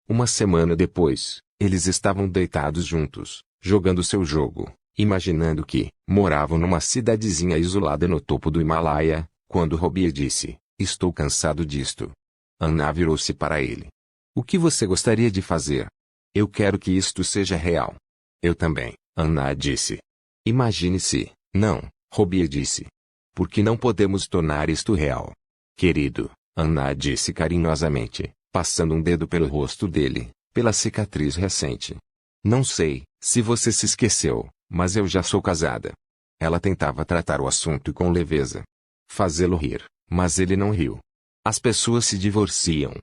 Uma semana depois, eles estavam deitados juntos, jogando seu jogo, imaginando que moravam numa cidadezinha isolada no topo do Himalaia, quando Robbie disse, estou cansado disto. Ana virou-se para ele. O que você gostaria de fazer? Eu quero que isto seja real. Eu também, Ana disse. Imagine se, não, Robbie disse. Por que não podemos tornar isto real? Querido, Anna disse carinhosamente, passando um dedo pelo rosto dele, pela cicatriz recente. Não sei se você se esqueceu, mas eu já sou casada. Ela tentava tratar o assunto com leveza. Fazê-lo rir, mas ele não riu. As pessoas se divorciam.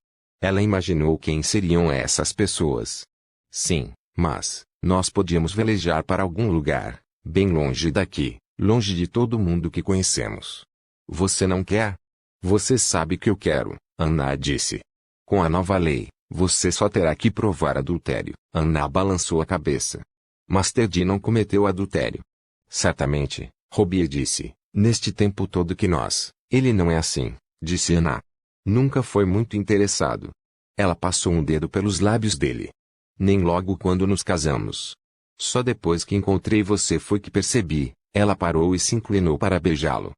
Ela imaginou quem seriam essas pessoas. Sim, mas nós podíamos velejar para algum lugar, bem longe daqui, longe de todo mundo que conhecemos. Você não quer? Você sabe que eu quero, Anna disse. Com a nova lei, você só terá que provar adultério. Anna balançou a cabeça. Mas Ted não cometeu adultério. Certamente, Robbie disse, neste tempo todo que ele não é assim, disse Anna. Nunca foi muito interessado. Ela passou um dedo pelos lábios dele. Nem logo quando nos casamos. Só depois que encontrei você foi que percebi. Ela parou e se inclinou para beijá-lo.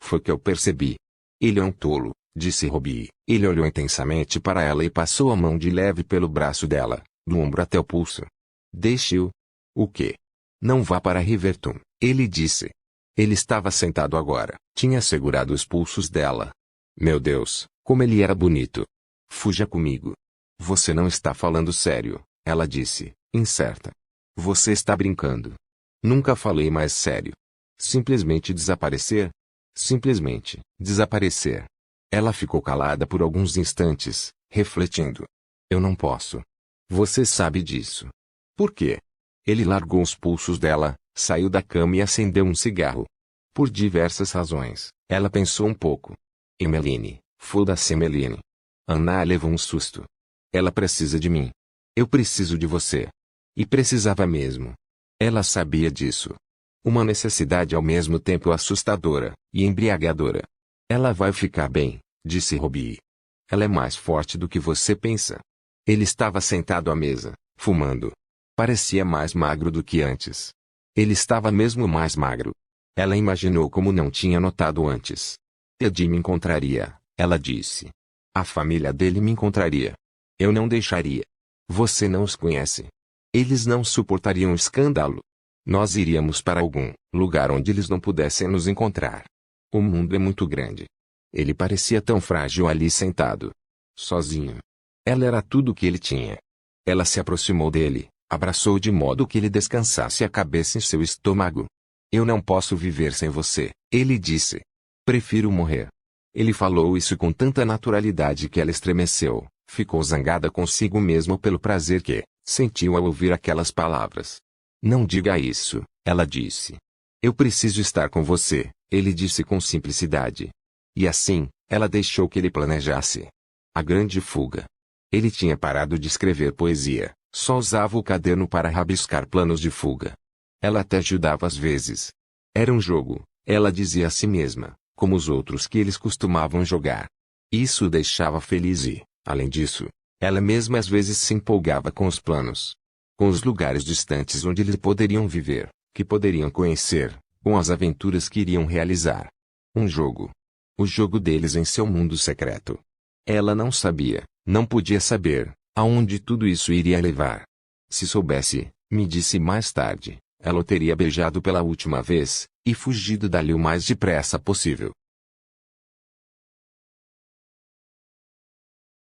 Foi que eu percebi. Ele é um tolo, disse Robbie. Ele olhou intensamente para ela e passou a mão de leve pelo braço dela, do ombro até o pulso. Deixe-o. O quê? Não vá para Riverton, ele disse. Ele estava sentado agora, tinha segurado os pulsos dela. Meu Deus, como ele era bonito. Fuja comigo. Você não está falando sério, ela disse, incerta. Você está brincando. Nunca falei mais sério. Simplesmente desaparecer? Simplesmente, desaparecer. Ela ficou calada por alguns instantes, refletindo. Eu não posso. Você sabe disso. Por quê? Ele largou os pulsos dela, saiu da cama e acendeu um cigarro. Por diversas razões, ela pensou um pouco. Emmeline, foda-se Emmeline. Anna levou um susto. Ela precisa de mim. Eu preciso de você. E precisava mesmo. Ela sabia disso. Uma necessidade ao mesmo tempo assustadora e embriagadora. Ela vai ficar bem, disse Robbie. Ela é mais forte do que você pensa. Ele estava sentado à mesa, fumando. Parecia mais magro do que antes. Ele estava mesmo mais magro. Ela imaginou como não tinha notado antes. Ted me encontraria, ela disse. A família dele me encontraria. Eu não deixaria. Você não os conhece. Eles não suportariam o escândalo. Nós iríamos para algum lugar onde eles não pudessem nos encontrar. O mundo é muito grande. Ele parecia tão frágil ali sentado. Sozinho. Ela era tudo o que ele tinha. Ela se aproximou dele, abraçou de modo que ele descansasse a cabeça em seu estômago. Eu não posso viver sem você, ele disse. Prefiro morrer. Ele falou isso com tanta naturalidade que ela estremeceu, ficou zangada consigo mesmo pelo prazer que sentiu ao ouvir aquelas palavras. Não diga isso, ela disse. Eu preciso estar com você, ele disse com simplicidade. E assim, ela deixou que ele planejasse. A grande fuga. Ele tinha parado de escrever poesia, só usava o caderno para rabiscar planos de fuga. Ela até ajudava às vezes. Era um jogo, ela dizia a si mesma, como os outros que eles costumavam jogar. Isso o deixava feliz e, além disso, ela mesma às vezes se empolgava com os planos. Com os lugares distantes onde eles poderiam viver, que poderiam conhecer, com as aventuras que iriam realizar. Um jogo. O jogo deles em seu mundo secreto. Ela não sabia, não podia saber, aonde tudo isso iria levar. Se soubesse, me disse mais tarde, ela o teria beijado pela última vez, e fugido dali o mais depressa possível.